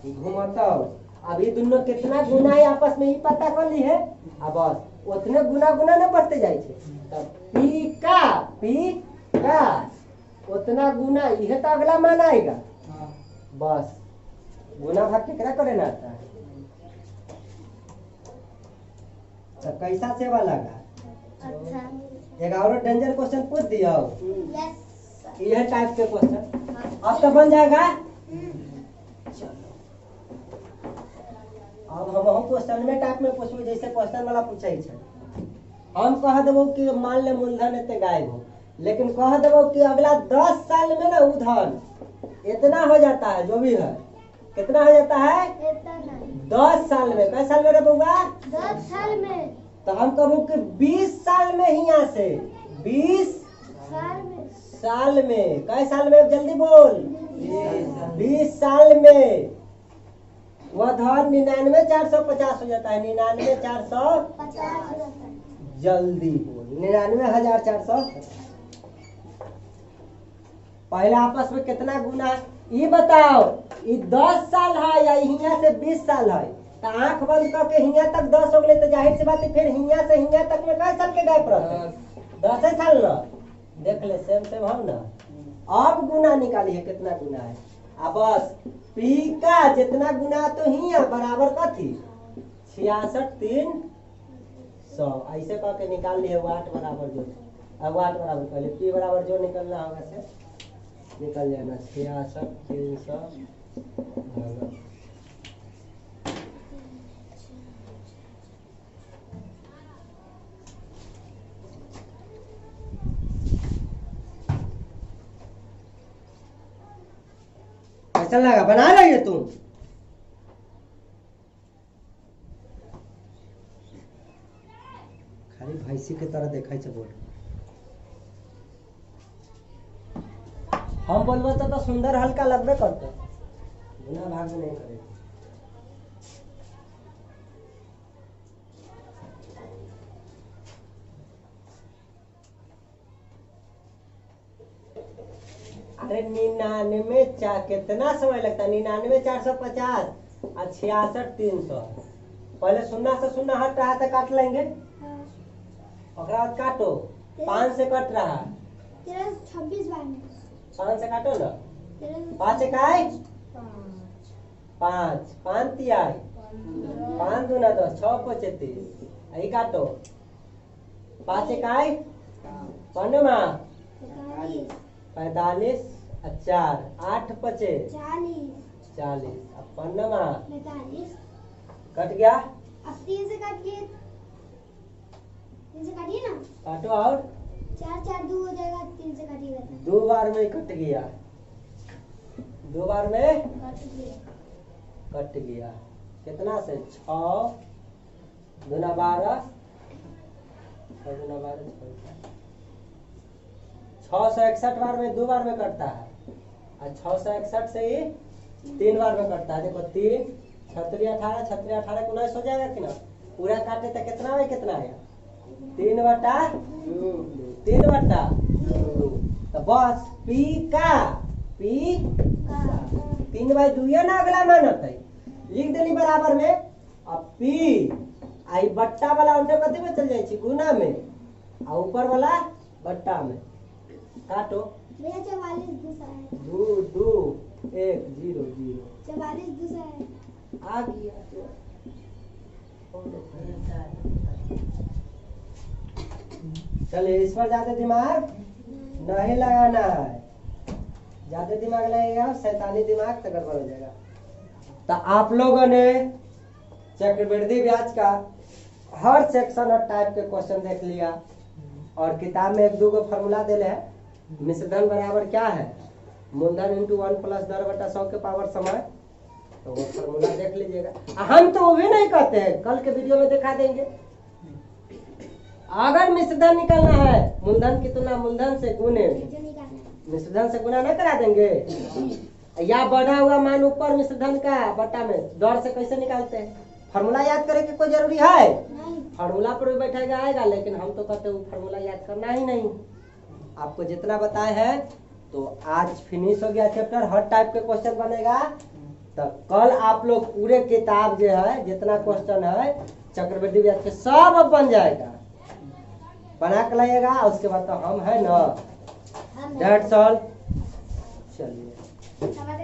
घुमाता हो। अभी दोनों कितना गुना है आपस में ही पता कर ली है, अब बस उतने गुना गुना न बढ़ते जाए तब पी का उतना गुना, यह तो अगला मान आएगा। बस गुना भाग केकरा करे ना आता है। तो कैसा सेवा लगा? अच्छा। एक और डेंजर क्वेश्चन पूछ दिया, यस। यह टाइप के क्वेश्चन अब तो बन जाएगा। चलो अब हम क्वेश्चन में टाइप में पूछबो, जैसे क्वेश्चन वाला पूछे छे। हम कह देबो कि मान ले मूलधन एते गायब हो, लेकिन कह देबो कि अगला 10 साल में ना उधन इतना हो जाता है, जो भी है कितना हो जाता है? इतना 10 साल में। कै साल में रे बउआ? 10 साल में। तो हम कहबो कि 20 साल में ही यहाँ से 20 साल में। कै साल में? जल्दी बोल। 20 साल में वह धन 99,450 हो जाता है। 99,450 जल्दी बोल। 99,400। पहले आपस में कितना गुना? ये बताओ, ये 10 साल है या हिया से 20 साल है? तो आंख बंद करके हिया तक 10 हो गए, तो जाहिर सी बात है फिर हिया से हिया तक में कै साल के गैप रहते? 10 साल ना। देख ले सेम सेम हम ना। अब गुना निकाली है, कितना गुना है? अब बस पी का जितना गुना तो हिया बराबर कथी 66,300 ऐसे कह के निकाल लिए। वाट बराबर जो, अब वाट बराबर पहले पी बराबर जो निकलना होगा से निकल जाना 66,300 भागा कैसा लगा? बना रही है तुम? खाली भैंसी की तरह देखा है बोल। हम बोलबो तो सुंदर हल्का लगबे करते, बिना भाग नहीं करे। अरे 99 कितना समय लगता है? 99,450 और 66,300। पहले 0 से 0 हट रहा था, काट लेंगे। ओकरा बाद काटो। 5 से कट रहा है, 13 26 22 5 से काटो ना। 13 5 इकाई 5, 5 तिहाई 5 दूना 10, 6 पचे 30। यही काटो। 5 इकाई पन्नमा 45 45 और 4, 8 पचे 40 अब पन्नमा 45 कट गया। अब 3 से काटिए 3 से काटिए ना। काटो और 4 4 2 हो जाएगा, 3 से काटिएगा तो 2 बार में कट गया, 2 बार में कट गया। कट गया। कितना से 6 दूना 12, 6 दूना 12 661 बार में 2 बार में कटता है और 661 से ही 3 बार में कटता है। देखो 3 छतरी 18 छतरी 18 को 19 हो जाएगा कि ना। पूरा काटे तो कितना है, कितना आया 3 बटा 3 बटा 2। तो बस पी का पी 3/2 ना अगला मानत है, लिख देली बराबर में। अब पी आई बट्टा वाला उल्टे कथी में चल जाए छी, गुना में, और ऊपर वाला बट्टा में। काटो। भैया 44 दूसरा है, 2 2 1 0 0 44 दूसरा है। आ गया। चलिए इस पर ज्यादा दिमाग नहीं लगाना है, ज्यादा दिमाग लगेगा शैतानी दिमाग तो गड़बड़ हो जाएगा। तो आप लोगों ने चक्रवृद्धि ब्याज का हर सेक्शन और टाइप के क्वेश्चन देख लिया और किताब में 1 2 गो फॉर्मूला दिले है। मिश्रधन बराबर क्या है, मूलधन इंटू 1 प्लस दर बटा 100 के पावर समय, तो वो फॉर्मूला देख लीजिएगा। हम तो वो भी नहीं कहते हैं, कल के वीडियो में दिखा देंगे। अगर मिश्रधन निकालना है मूलधन की तुलना मूलधन से गुने, जो निकालना है मिश्रधन से गुना नहीं करा देंगे, या बढ़ा हुआ मान ऊपर मिश्रधन का बटा में दर से कैसे निकालते हैं। फॉर्मूला याद करे की कोई जरूरी है, नहीं। फॉर्मूला पर भी बैठेगा आएगा, लेकिन हम तो कहते हैं फॉर्मूला याद करना ही नहीं। आपको जितना बताए हैं तो आज फिनिश हो गया चैप्टर, हर टाइप के क्वेश्चन बनेगा। तो कल आप लोग पूरे किताब जो है जितना क्वेश्चन है चक्रवृद्धि ब्याज के सब अब बन जाएगा, बना के लाइएगा। उसके बाद तो हम है ना, हम दैट्स ऑल। चलिए। हमारे